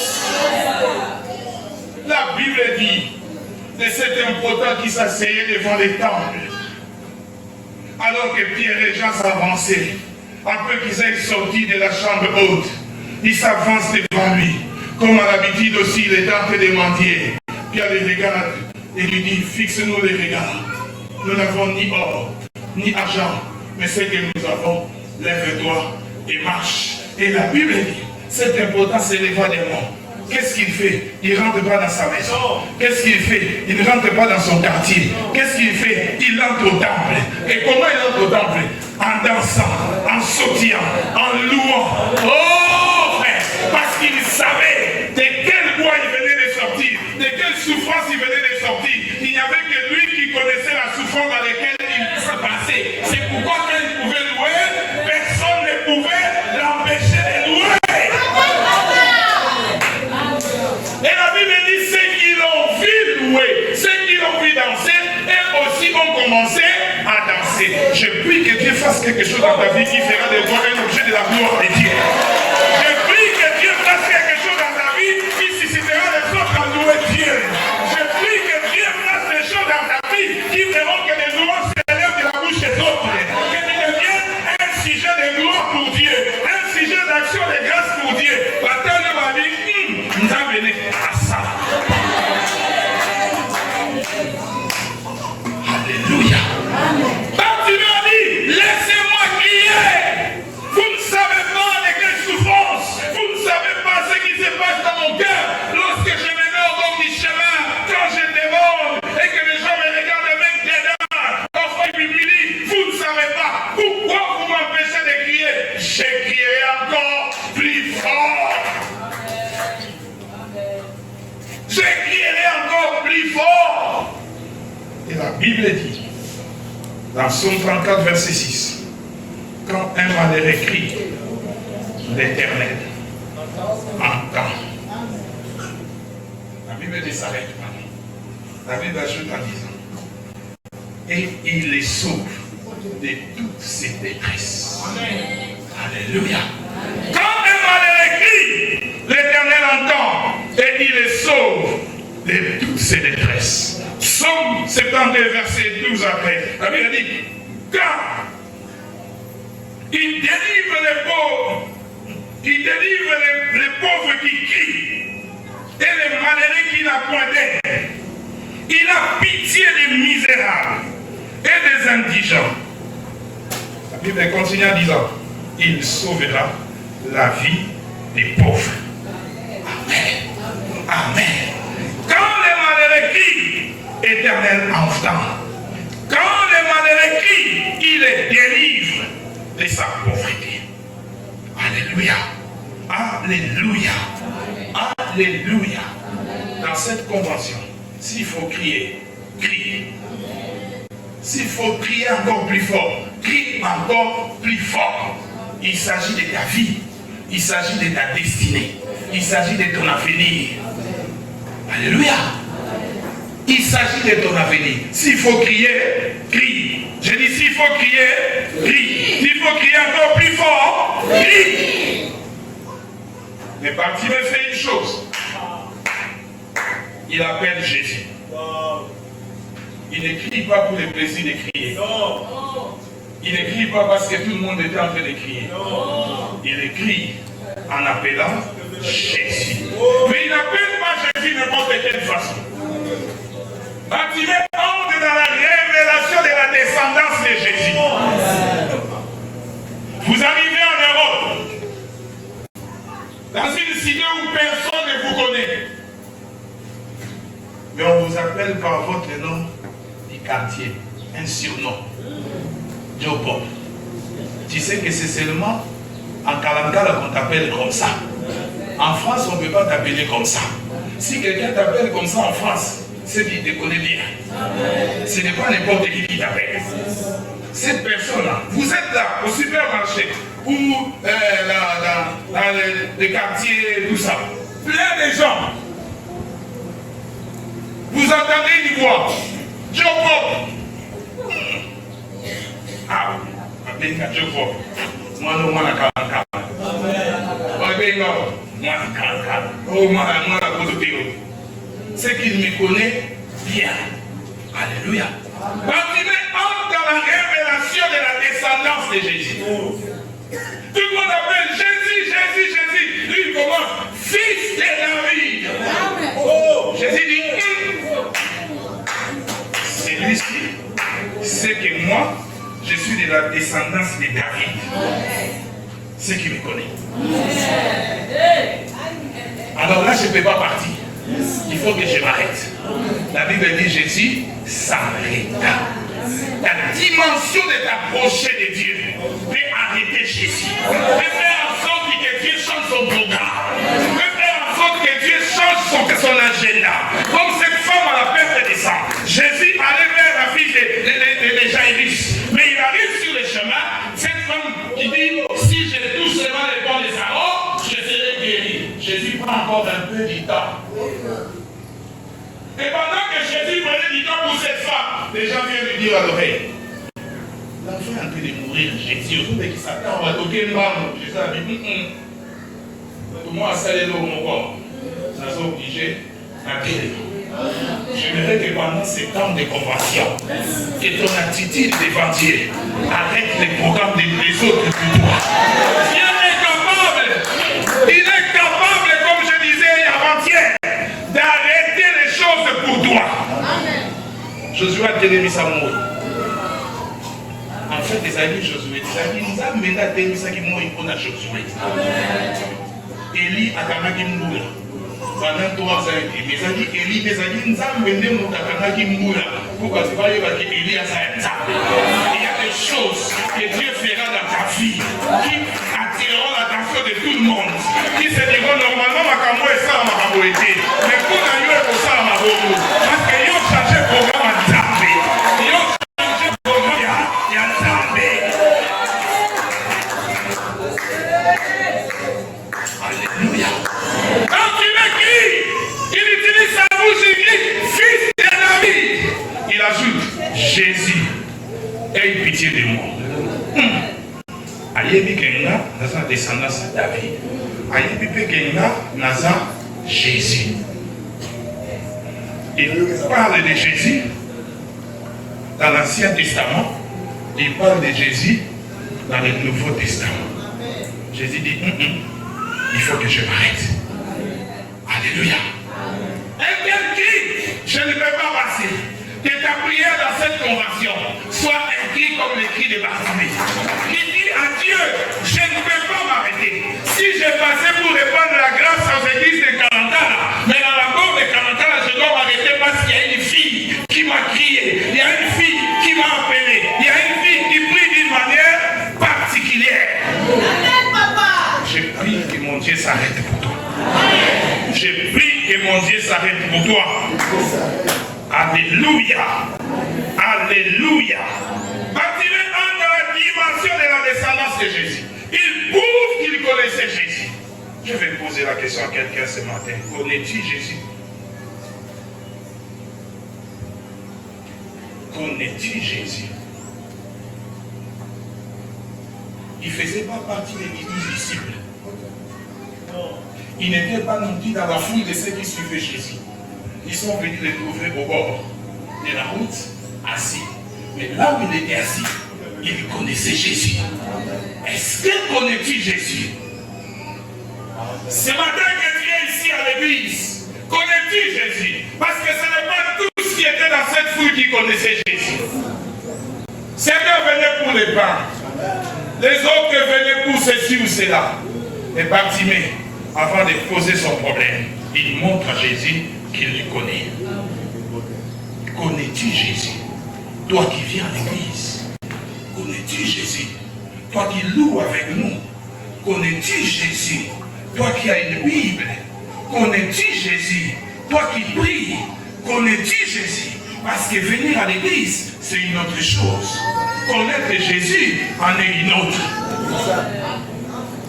La Bible dit de cet impotent qui s'asseyait devant les temples, alors que Pierre et Jean s'avançaient, après qu'ils aient sorti de la chambre haute, ils s'avancent devant lui, comme à l'habitude aussi, il est en train de mendier. Pierre les regarde et lui dit, fixe-nous les regards. Nous n'avons ni or, ni argent, mais ce que nous avons, lève-toi et marche. Et la Bible dit, cet impotent s'éleva des morts. Qu'est-ce qu'il fait? Il ne rentre pas dans sa maison. Qu'est-ce qu'il fait? Il ne rentre pas dans son quartier. Qu'est-ce qu'il fait? Il entre au temple. Et comment il entre au temple? En dansant, en sautillant, en louant. Oh frère, parce qu'il savait de quel bois il venait de sortir, de quelle souffrance il venait de sortir. Il n'y avait que lui qui connaissait la souffrance dans laquelle il se passait. C'est pourquoi quand il pouvait louer, personne ne pouvait l'empêcher de louer. Et la Bible dit, ceux qui l'ont vu louer, ceux qui l'ont vu danser, eux aussi ont commencé à danser. Je prie que Dieu fasse quelque chose dans ta vie qui fera de toi un objet de la gloire de Dieu. Je prie que Dieu fasse quelque chose dans ta vie qui suscitera les autres à louer Dieu. Je prie que Dieu fasse des choses dans ta vie qui feront que les louanges s'élèvent de la bouche des autres. Que tu deviennes un sujet de gloire pour Dieu, un sujet d'action de grâce pour Dieu. Attends, ma vie, nous amener à ça. Alléluia. Bartimée a dit, laissez-moi crier. Vous ne savez pas de quelle souffrance, vous ne savez pas ce qui se passe dans mon cœur lorsque je me mets au bord du chemin, quand je demande et que les gens me regardent avec des dents, parfois ils m'humilient. Vous ne savez pas pourquoi vous m'empêchez de crier. Je crierai encore plus fort. Je crierai encore plus fort. Et la Bible dit, dans Psaume 34, verset 6, quand un malheureux crie, l'Éternel entend. La Bible ne s'arrête pas. La Bible ajoute en disant, et il les sauve de toutes ses détresses. Alléluia. Quand un malheureux crie, l'Éternel entend. et il les sauve de toutes ses détresses. Psaume 72, verset 12 après. La Bible dit, car il délivre les pauvres, il délivre les pauvres qui crient, et les malheureux qui n'ont point d'aide. Il a pitié des misérables et des indigents. La Bible continue en disant, il sauvera la vie des pauvres. Amen. Amen. Quand les malheureux crient, Éternel entend. Quand les malheureux crient, il les délivre de sa pauvreté. Alléluia. Alléluia. Alléluia. Dans cette convention, s'il faut crier, criez. S'il faut crier encore plus fort, crie encore plus fort. Il s'agit de ta vie. Il s'agit de ta destinée. Il s'agit de ton avenir. Alléluia. Il s'agit de ton avenir. S'il faut crier, crie. Je dis s'il faut crier, crie. S'il faut crier encore plus fort, crie. Mais Bartimée fait une chose. Il appelle Jésus. Il ne crie pas pour le plaisir de crier. Il ne crie pas parce que tout le monde était en train de crier. Il crie en appelant Jésus. Mais il n'appelle pas Jésus de n'importe quelle façon. Bartimée entre dans la révélation de la descendance de Jésus. Vous arrivez en Europe, dans une cité où personne ne vous connaît. Mais on vous appelle par votre nom du quartier, un surnom. Joe Bob. Tu sais que c'est seulement en Kalangala qu'on t'appelle comme ça. En France, on ne peut pas t'appeler comme ça. Si quelqu'un t'appelle comme ça en France, c'est qu'il te connaît bien. Ce n'est pas n'importe qui t'appelle. Cette personne-là, vous êtes là au supermarché ou dans les quartiers, tout ça. Plein de gens. Vous entendez une voix. Joe Bob. Ah, appelez Joe Bob. Moi, non, moi, la Kalangala. C'est qu'il me connaît bien. Alléluia. Bartimée entre dans la révélation de la descendance de Jésus. Tout le monde appelle Jésus, Jésus, Jésus. Lui, il commence, fils de David. Oh, Jésus dit, celui-ci, c'est que moi, je suis de la descendance de David. C'est qui me connaît. Alors là, je ne peux pas partir. Il faut que je m'arrête. La Bible dit Jésus s'arrêta. La dimension de t'approcher de Dieu peut arrêter Jésus. Peut faire en sorte que Dieu change son programme. Peut faire en sorte que Dieu change son agenda. Comme cette femme à la perte de sang. Jésus allait vers la fille de Jairus. Mais il arrive sur le chemin. Cette femme qui dit si je touche seulement les bords de sa robe, je serai guéri. Jésus prend encore un peu du temps. Et pendant que Jésus prenait du temps pour cette femme, les gens viennent lui dire à l'oreille, l'enfant est en train de mourir, Jésus, au qui s'attend, on va toquer une barre. Jésus a dit, pour moi, ça est l'eau mon corps. Ça s'est obligé d'accueillir. J'aimerais que pendant ces temps de convention, que ton attitude devant Dieu arrête les programmes des autres pour toi. Dieu est capable, il est capable, comme je disais avant-hier, d'arrêter les choses pour toi. Josué a tenu sa mort. En fait, les amis Josué, nous avons mené à tenir ça qui m'a dit qu'on a Josué. Élie a quand même mouru. Pendant 3 ans, mes amis, Élie, mes amis, nous avons mené mon tatana qui mourra. Pourquoi c'est pas que Élie a sa étape. Il y a des choses que Dieu fera dans ta vie qui attireront l'attention de tout le monde. Qui se diront normalement, ma camo est ça, ma camo était. Mais pour la nuit, pour ça, ma camo. Parce qu'ils ont changé le programme à Zambé. Ils ont changé le programme à Zambé. Alléluia. Quand tu m'écris, il utilise sa bouche, il crie, fils de David. Il ajoute, Jésus, aie pitié de moi. Ayebi kenga, naza descendance de David. Ayebi pe kenga, naza Jésus. Il parle de Jésus dans l'Ancien Testament, il parle de Jésus dans le Nouveau Testament. Jésus dit, il faut que je m'arrête. Alléluia. Un tel cri, je ne peux pas passer. Que ta prière dans cette convention soit un cri comme le cri de Bartimée. Qui dit à Dieu, je ne peux pas m'arrêter. Si j'ai passé pour répandre la grâce aux églises de Kalantala, mais dans la mort de Kalantala, je dois m'arrêter parce qu'il y a une fille qui m'a crié. Il y a une fille qui m'a appelé. Il y a une fille qui prie d'une manière particulière. Amen, papa. Je prie que mon Dieu s'arrête pour toi. Je prie que mon Dieu s'arrête pour toi. Alléluia. Alléluia. Bartimée entre dans la dimension de la descendance de Jésus. Il prouve qu'il connaissait Jésus. Je vais poser la question à quelqu'un ce matin. Connais-tu Jésus? Connais-tu Jésus? Il ne faisait pas partie des 12 disciples. Il n'était pas non plus dans la foule de ceux qui suivaient Jésus. Ils sont venus le trouver au bord de la route, assis. Mais là où il était assis, il connaissait Jésus. Est-ce que connais-tu Jésus? Ce matin que tu es ici à l'église, connais-tu Jésus? Parce que ce n'est pas tous qui étaient dans cette foule qui connaissaient Jésus. Certains venaient pour les pains. Les autres venaient pour ceci ou cela. Et Bartimée, avant de poser son problème, il montre à Jésus qu'il le connaît. Connais-tu Jésus? Toi qui viens à l'église. Connais-tu Jésus? Toi qui loues avec nous. Connais-tu Jésus? Toi qui as une Bible. Connais-tu Jésus? Toi qui pries. Connais-tu Jésus? Parce que venir à l'église, c'est une autre chose. Connaître Jésus en est une autre.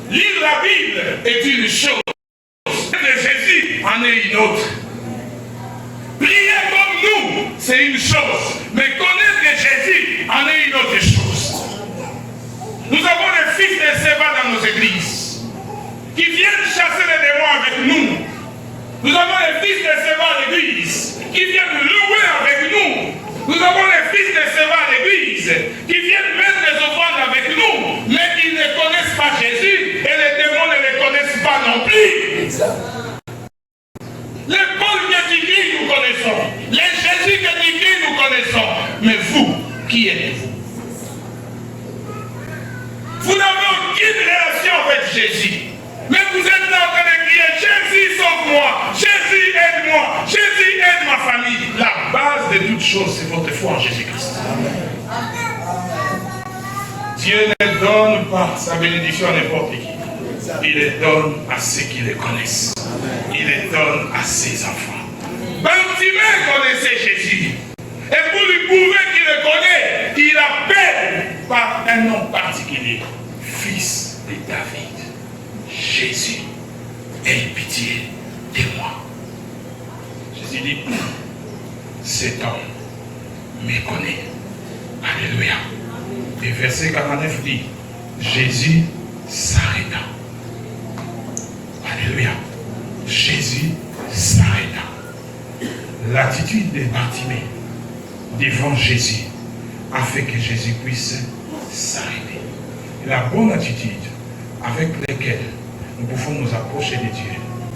Lire la Bible est une chose. Connaître Jésus en est une autre. Prier comme nous, c'est une chose. Mais connaître Jésus en est une autre chose. Nous avons les fils de Séba dans nos églises qui viennent chasser les démons avec nous. Nous avons les fils de Séba à l'église qui viennent louer avec nous. Nous avons les fils de Séba à l'église qui viennent mettre des offrandes avec nous, mais ils ne connaissent pas Jésus et les démons ne les connaissent pas non plus. Les Paul que tu dis, nous connaissons. Les Jésus que tu dis, nous connaissons. Mais vous, qui êtes-vous? Vous n'avez aucune relation avec Jésus. Mais vous êtes là en train de crier, Jésus sauve-moi, Jésus aide-moi, Jésus aide ma famille. La base de toute chose, c'est votre foi en Jésus-Christ. Dieu ne donne pas sa bénédiction à n'importe qui. Il les donne à ceux qui les connaissent. Il les donne à ses enfants. Bartimée connaissait Jésus. Et pour lui prouver qu'il le connaît, il appelle par un nom particulier, fils de David. Jésus, aie pitié de moi. Jésus dit, cet homme me connaît. Alléluia. Et verset 49 dit, Jésus s'arrêta. Alléluia. Jésus s'arrêta. L'attitude de Bartimée devant Jésus a fait que Jésus puisse s'arrêter. La bonne attitude avec laquelle nous pouvons nous approcher de Dieu,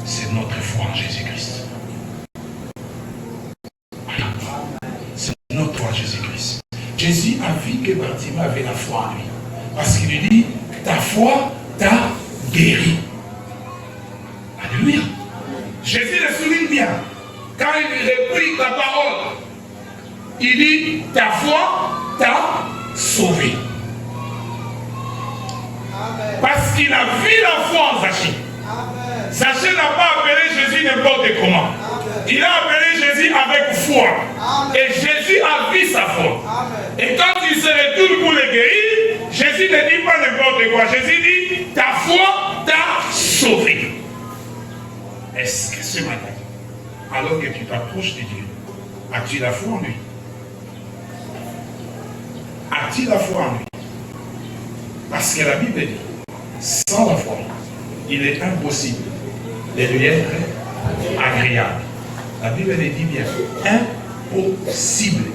c'est notre foi en Jésus-Christ. Voilà. C'est notre foi en Jésus-Christ. Jésus a vu que Bartimée avait la foi en lui. Parce qu'il lui dit, ta foi t'a guéri. Alléluia. Jésus le souligne bien. Quand il réplique la parole, il dit, ta foi t'a sauvé. Parce qu'il a vu la foi en Zachée. Zachée n'a pas appelé Jésus n'importe comment. Il a appelé Jésus avec foi. Et Jésus a vu sa foi. Et quand il se retourne pour le guérir, Jésus ne dit pas n'importe quoi. Jésus dit, ta foi t'a sauvé. Est-ce que ce matin, alors que tu t'approches de Dieu, as-tu la foi en lui? As-tu la foi en lui? Parce que la Bible dit, sans la foi, il est impossible de lui être agréable. La Bible le dit bien, impossible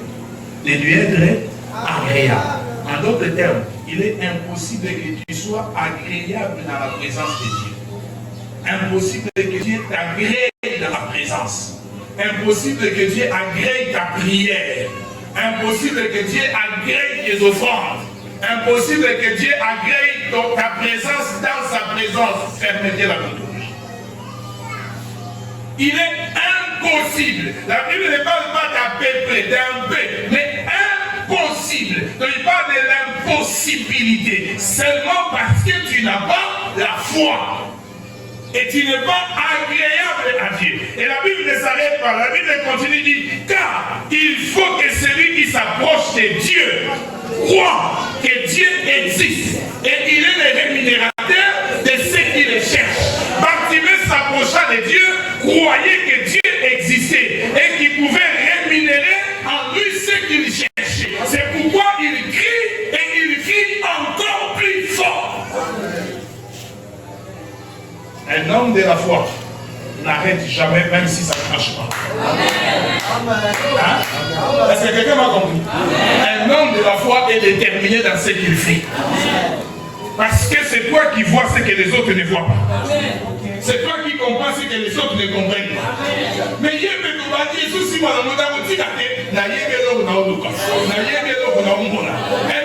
de lui être agréable. En d'autres termes, il est impossible que tu sois agréable dans la présence de Dieu. Impossible que Dieu t'agrée dans la présence. Impossible que Dieu agrée ta prière. Impossible que Dieu agrée tes offrandes. Impossible que Dieu agrée ta présence dans sa présence. Fermez la bouche. Il est impossible. La Bible ne parle pas d'à peu près, d'un peu, mais impossible. Donc il parle de l'impossibilité. Seulement parce que tu n'as pas la foi. Et tu n'es pas agréable à Dieu. Et la Bible ne s'arrête pas. La Bible continue de dire, car il faut que celui qui s'approche de Dieu croit que Dieu existe. Et il est le rémunérateur de ceux qui le cherchent. Bartimée s'approcha de Dieu, croyait que Dieu existait et qu'il pouvait rémunérer en lui ceux qui le cherchaient. C'est pourquoi il crie et il crie encore plus fort. Un homme de la foi n'arrête jamais, même si ça ne marche pas. Hein? Est-ce que quelqu'un m'a compris? Un homme de la foi est déterminé dans ce qu'il fait. Parce que c'est toi qui vois ce que les autres ne voient pas. C'est toi qui comprends ce que les autres ne comprennent pas. Mais il y a un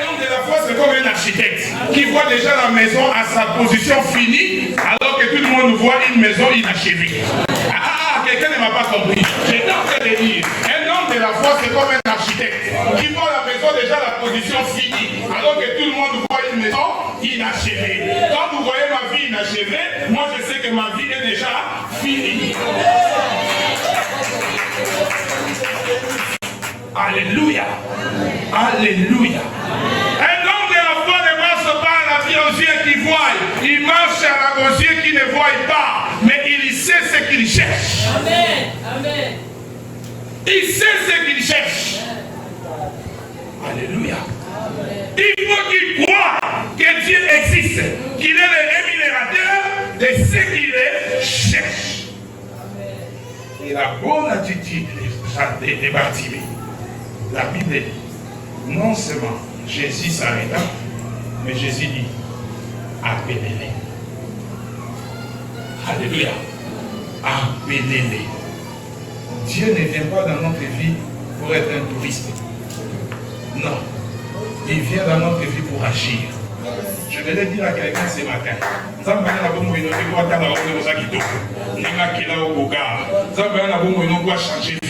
homme de la foi, c'est comme un architecte qui voit déjà la maison à sa position finie, alors que tout le monde voit une maison inachevée. Ah, quelqu'un ne m'a pas compris. J'étais en train de dire, un homme de la foi, c'est comme un architecte qui voit la maison déjà à la position finie, alors que tout le monde voit une maison inachevée. Quand vous voyez ma vie inachevée, moi je sais que ma vie est déjà finie. Alléluia. Alléluia. Un homme de la foi ne marche pas à la vie aux yeux qui voient. Il marche à la aux yeux qui ne voient pas. Mais il sait ce qu'il cherche. Amen. Amen. Il sait ce qu'il cherche. Alléluia. Il faut qu'il croie que Dieu existe. Qu'il est le rémunérateur de ceux qui le cherchent. Et la bonne attitude des Bartimée. La Bible dit, non seulement Jésus s'arrêta, mais Jésus dit, appelez-les. Alléluia. Appelez-les. Dieu ne vient pas dans notre vie pour être un touriste. Non. Il vient dans notre vie pour agir. Je vais dire à quelqu'un ce matin. Changer vie.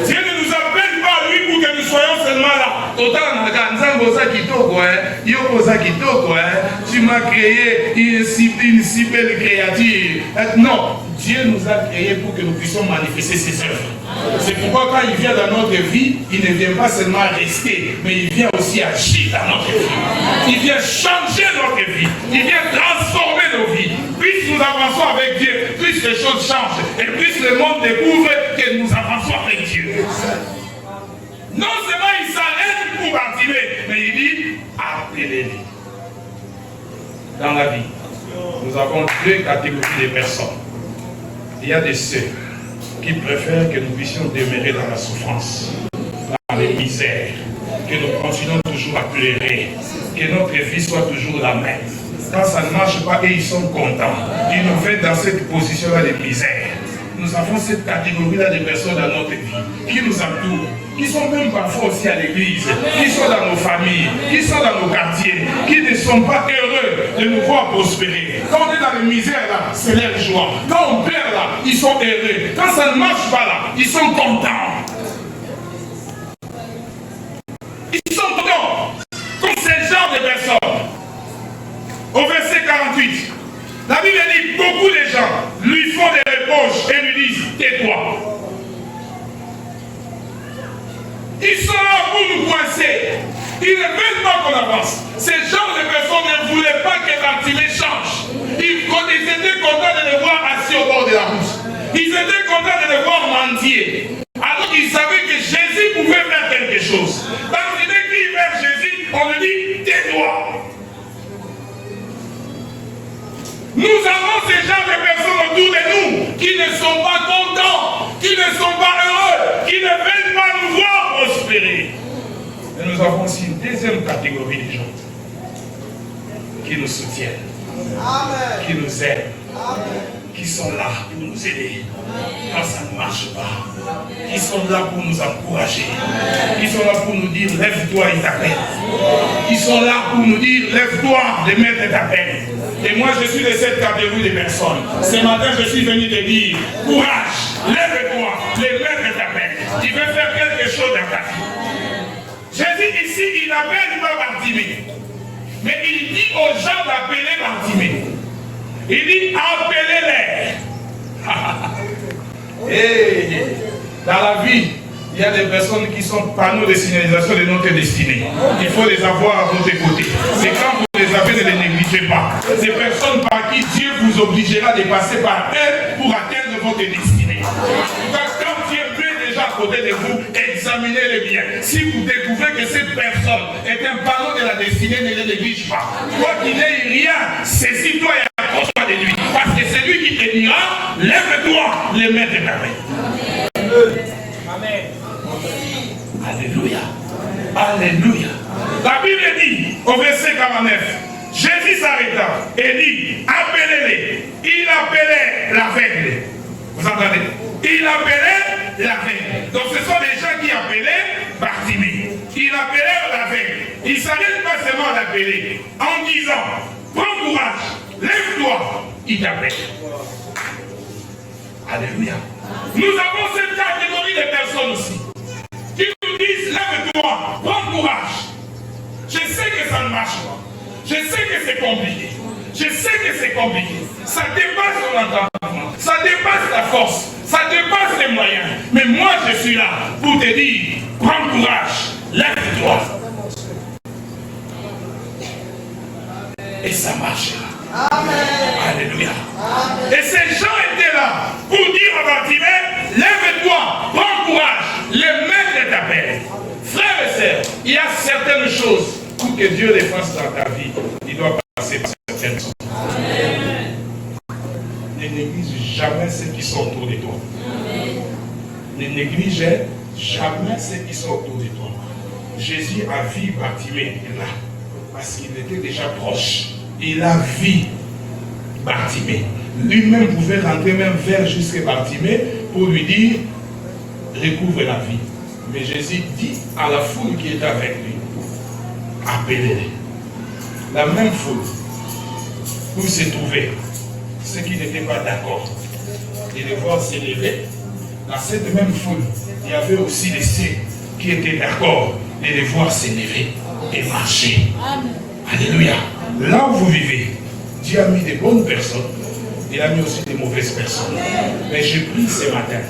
Dieu ne nous appelle pas lui pour que nous soyons seulement là. Tu m'as créé une si belle créature. Non, Dieu nous a créés pour que nous puissions manifester ses œuvres. C'est pourquoi quand il vient dans notre vie, il ne vient pas seulement rester, mais il vient aussi agir dans notre vie. Il vient changer notre vie. Il vient transformer nos vies. Plus nous avançons avec Dieu, plus les choses changent. Et plus le monde découvre que nous avançons avec Dieu. Non seulement il s'arrête pour Bartimée, mais il dit, appelez-les. Dans la vie, nous avons deux catégories de personnes. Il y a des ceux qui préfèrent que nous puissions demeurer dans la souffrance, dans les misères, que nous continuons toujours à pleurer, que notre vie soit toujours la même. Quand ça ne marche pas et ils sont contents, ils nous mettent dans cette position-là de misère. Nous avons cette catégorie-là de personnes dans notre vie qui nous entourent, qui sont même parfois aussi à l'église, qui sont dans nos familles, qui sont dans nos quartiers, qui ne sont pas heureux de nous voir prospérer. Quand on est dans les misères là, c'est leur joie. Quand on perd là, ils sont heureux. Quand ça ne marche pas là, ils sont contents. Ils sont contents. Comme ce genre de personnes. Au verset 48. La Bible dit, beaucoup de gens lui font des reproches et lui disent, tais-toi. Ils sont là pour nous coincer. Ils ne veulent pas qu'on avance. Ces genres de personnes ne voulaient pas que Bartimée change. Ils étaient contents de le voir assis au bord de la route. Ils étaient contents de le voir mendier. Alors qu'ils savaient que Jésus pouvait faire quelque chose. Bartimée crie vers Jésus, on lui dit, tais-toi. Nous avons ces gens de personnes autour de nous qui ne sont pas contents, qui ne sont pas heureux, qui ne veulent pas nous voir prospérer. Et nous avons aussi une deuxième catégorie de gens qui nous soutiennent, qui nous aiment, qui sont là pour nous aider quand ça ne marche pas, qui sont là pour nous encourager, qui sont là pour nous dire lève-toi, il t'appelle, qui sont là pour nous dire lève-toi, le maître t'appelle. Et moi je suis de cette catégorie de personnes. Ce matin je suis venu te dire courage, lève-toi, le maître t'appelle. Tu veux faire quelque chose dans ta vie. Jésus ici il n'appelle pas Bartimée, mais il dit aux gens d'appeler Bartimée. Il dit appelez-les. Hey, dans la vie, il y a des personnes qui sont panneaux de signalisation de notre destinée. Il faut les avoir à votre côté. C'est quand vous les avez, ne les négligez pas. Ces personnes par qui Dieu vous obligera de passer par elles pour atteindre votre destinée. Quand Dieu met déjà à côté de vous, examinez-les bien. Si vous découvrez que cette personne est un panneau de la destinée, ne les néglige pas. Quoi qu'il n'ait rien, saisis-toi et accroche-toi de lui. Parce que c'est lui qui te dira, lève-toi, le maître t'appelle. Amen. Alléluia. Alléluia. La Bible dit au verset 49, Jésus s'arrêta et dit, appelez-les. Il appelait l'aveugle. Vous entendez? Il appelait l'aveugle. Donc ce sont les gens qui appelaient Bartimée. Il appelait l'aveugle. Il ne savait pas seulement l'appeler en disant, prends courage, lève-toi, il t'appelle. Alléluia. Nous avons cette catégorie de personnes aussi qui nous disent lève-toi, prends courage. Je sais que ça ne marche pas. Je sais que c'est compliqué. Je sais que c'est compliqué. Ça dépasse ton entendement. Ça dépasse ta force. Ça dépasse les moyens. Mais moi je suis là pour te dire prends courage, lève-toi. Et ça marchera. Amen. Alléluia. Amen. Et ces gens étaient là pour dire à Bartimée, lève-toi, prends courage, le maître t'appelle. Frères et sœurs, il y a certaines choses pour que Dieu les fasse dans ta vie. Il doit passer par certaines choses. Amen. Ne néglige jamais ceux qui sont autour de toi. Amen. Ne néglige jamais ceux qui sont autour de toi. Jésus a vu Bartimée là, parce qu'il était déjà proche. Il a vu Bartimée. Lui-même pouvait rentrer même vers jusqu'à Bartimée pour lui dire recouvre la vie. Mais Jésus dit à la foule qui était avec lui, appelez-les. La même foule où se trouvaient ceux qui n'étaient pas d'accord et les voir s'élever. Dans cette même foule, il y avait aussi les ceux qui étaient d'accord et les voir s'élever et marcher. Alléluia. Là où vous vivez, Dieu a mis des bonnes personnes, il a mis aussi des mauvaises personnes. Mais je prie ce matin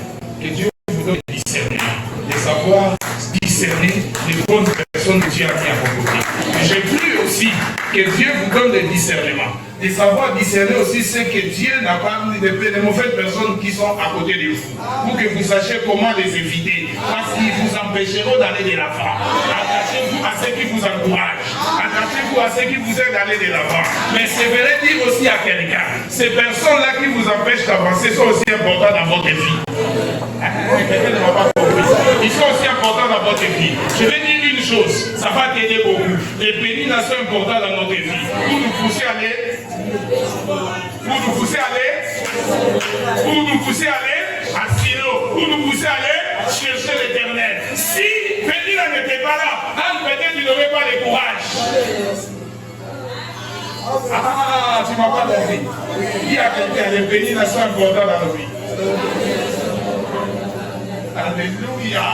que Dieu vous donne le discernement, de savoir discerner les bonnes personnes que Dieu a mis à vos côtés. Mais je prie aussi que Dieu vous donne le discernement, de savoir discerner aussi ce que Dieu n'a pas mis, les mauvaises personnes qui sont à côté de vous, pour que vous sachiez comment les éviter, parce qu'ils vous empêcheront d'aller de l'avant. Attachez-vous à ceux qui vous encouragent. Attachez-vous à ceux qui vous aident d'aller de l'avant. Mais c'est vrai dire aussi à quelqu'un, ces personnes-là qui vous empêchent d'avancer sont aussi importantes dans votre vie. Quelqu'un ne m'a pas compris. Ils sont aussi importants dans votre vie. Je vais dire une chose, ça va t'aider beaucoup. Les bénis sont importants dans notre vie. Pour nous pousser à aller, à Silo, pour nous pousser à aller chercher l'éternel. Si Pénina n'était pas là, peut-être tu n'aurais pas le courage. Ah, tu ne m'as pas compris. Il y a quelqu'un, les Pénina sont importants dans nos vies. Alléluia.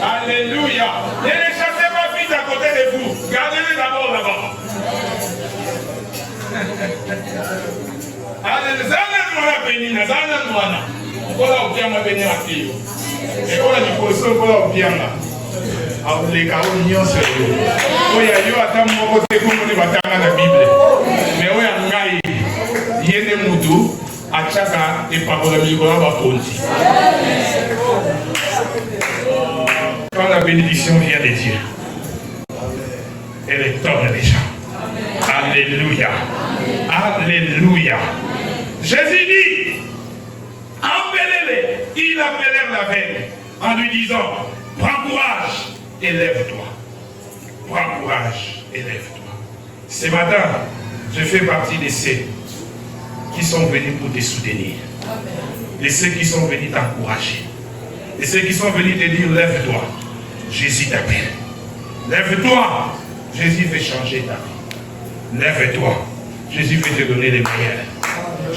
Alléluia. Ne les chassez pas vite à côté de vous. Gardez-les d'abord là-bas. Alléluia. Quand la bénédiction vient de Dieu, elle est donne les gens. Alléluia. Alléluia. Jésus dit, appelez-les. Ils appelèrent l'aveugle en lui disant, prends courage et lève-toi. Prends courage et lève-toi. Ce matin, je fais partie de ceux qui sont venus pour te soutenir. De ceux qui sont venus t'encourager. De ceux qui sont venus te dire, lève-toi. Jésus t'appelle. Lève-toi. Jésus veut changer ta vie. Lève-toi. Jésus veut te donner les meilleurs.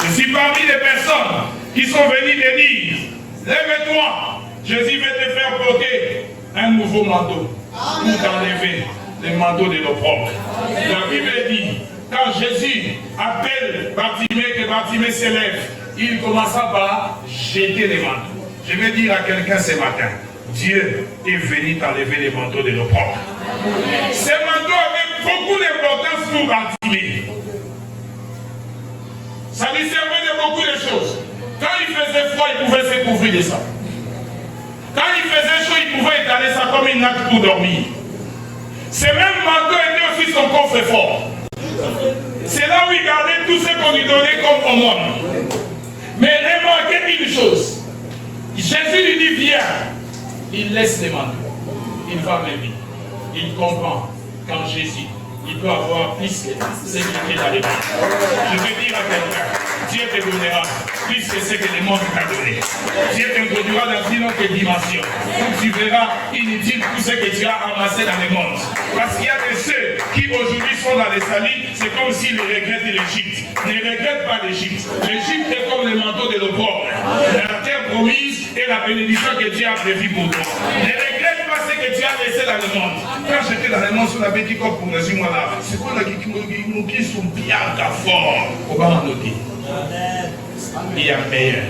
Je suis parmi les personnes qui sont venues te dire, lève-toi. Jésus veut te faire porter un nouveau manteau pour t'enlever le manteau de l'opprobre. La Bible dit, quand Jésus appelle Bartimée, que Bartimée s'élève, il commença par jeter les manteaux. Je vais dire à quelqu'un ce matin, Dieu est venu t'enlever les manteaux de l'opprobre. Ces manteaux avaient beaucoup d'importance pour Bartimée. Ça lui servait de beaucoup de choses. Quand il faisait froid, il pouvait se couvrir de ça. Quand il faisait chaud, il pouvait étaler ça comme une natte pour dormir. Ces mêmes manteaux étaient aussi son coffre-fort. C'est là où il gardait tout ce qu'on lui donnait comme aumône. Mais remarquez une chose. Jésus lui dit, viens. Il laisse les manteaux. Il va même. Il comprend qu'en Jésus, il peut avoir plus que ce qu'il est dans les mains. Je veux dire à quelqu'un, Dieu te donnera plus que ce que le monde t'a donné. Dieu t'introduira dans une autre dimension où tu verras inutile tout ce que tu as amassé dans le monde. Parce qu'il y a de ceux qui aujourd'hui sont dans les salines, c'est comme s'ils regrettent l'Égypte. Ne regrette pas l'Égypte. L'Égypte est comme le manteau de l'opprobre. La terre promise et la bénédiction que Dieu a prévue pour toi. Ne regrette pas ce que tu as laissé dans le monde. Quand j'étais dans le monde, on avait dit comme pour nous, voilà, c'est quoi là qui sont bien fort au bas de il y a meilleur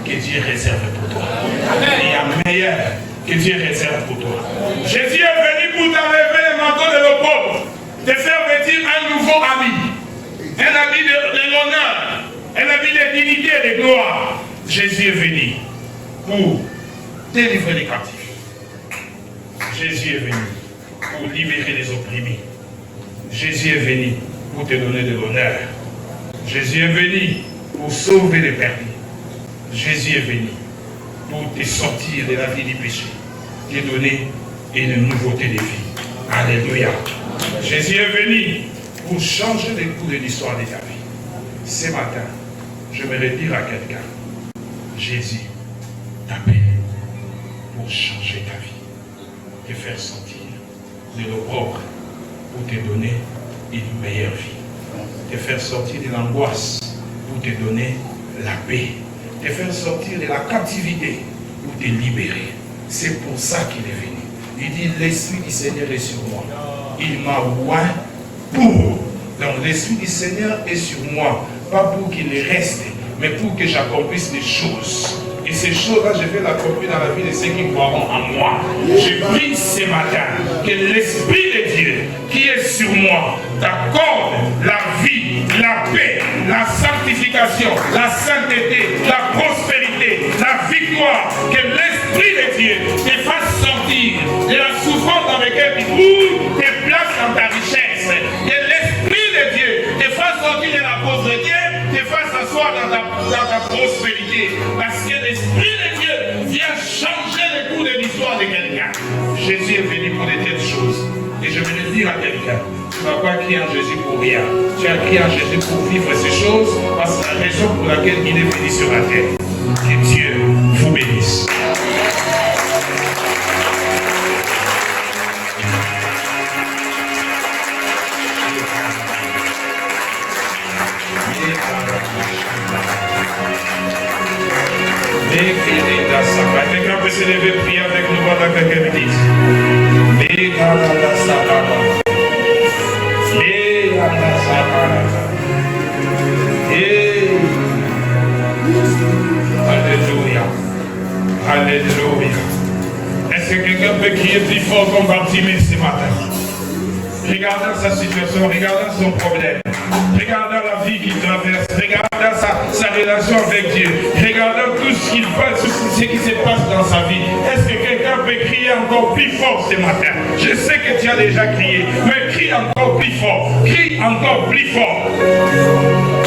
que Dieu réserve pour toi. Il y a meilleur que Dieu réserve pour toi. Jésus est venu pour t'enlever les manteaux de l'opprobre, te faire vêtir un nouveau habit, un habit de l'honneur, un habit de dignité et de gloire. Jésus est venu pour délivrer les captifs. Jésus est venu pour libérer les opprimés. Jésus est venu pour te donner de l'honneur. Jésus est venu pour sauver les perdus. Jésus est venu pour te sortir de la vie du péché, te donner une nouveauté de vie. Alléluia. Jésus est venu pour changer le cours de l'histoire de ta vie. Ce matin, je vais dire à quelqu'un, Jésus t'appelle pour changer ta vie, te faire sortir de l'opprobre, pour te donner une meilleure vie, te faire sortir de l'angoisse, pour te donner la paix, te faire sortir de la captivité, pour te libérer. C'est pour ça qu'il est venu. Il dit, l'Esprit du Seigneur est sur moi. Il m'a oint pour. Donc l'Esprit du Seigneur est sur moi, pas pour qu'il reste, mais pour que j'accomplisse des choses. Et ces choses-là, je vais l'accomplir dans la vie de ceux qui croiront en moi. Je prie ce matin que l'Esprit de Dieu qui est sur moi t'accorde la vie, la paix, la sanctification, la sainteté, la prospérité, la victoire. Que l'Esprit de Dieu te fasse sortir de la souffrance dans laquelle tu trouves, te place dans ta richesse. Que l'Esprit de Dieu te fasse sortir de la pauvreté, te fasse asseoir dans ta prospérité. Parce que l'Esprit de Dieu vient changer le cours de l'histoire de quelqu'un. Jésus est venu pour de telles choses. Et je vais le dire à quelqu'un, tu ne vas pas crier en Jésus pour rien. Tu as crié en Jésus pour vivre ces choses, parce que la raison pour laquelle il est venu sur la terre. Que Dieu vous bénisse. Quelqu'un peut se lever, prier avec nous pendant quelques minutes. Alléluia. Alléluia. Est-ce que quelqu'un peut crier plus fort comme Bartimée ce matin? Regardant sa situation, regardant son problème, regardant la vie qu'il traverse, regardant sa relation avec Dieu, regardant tout ce qu'il passe, ce qui se passe dans sa vie. Est-ce que quelqu'un peut crier encore plus fort ce matin? Je sais que tu as déjà crié, mais crie encore plus fort, crie encore plus fort. parole.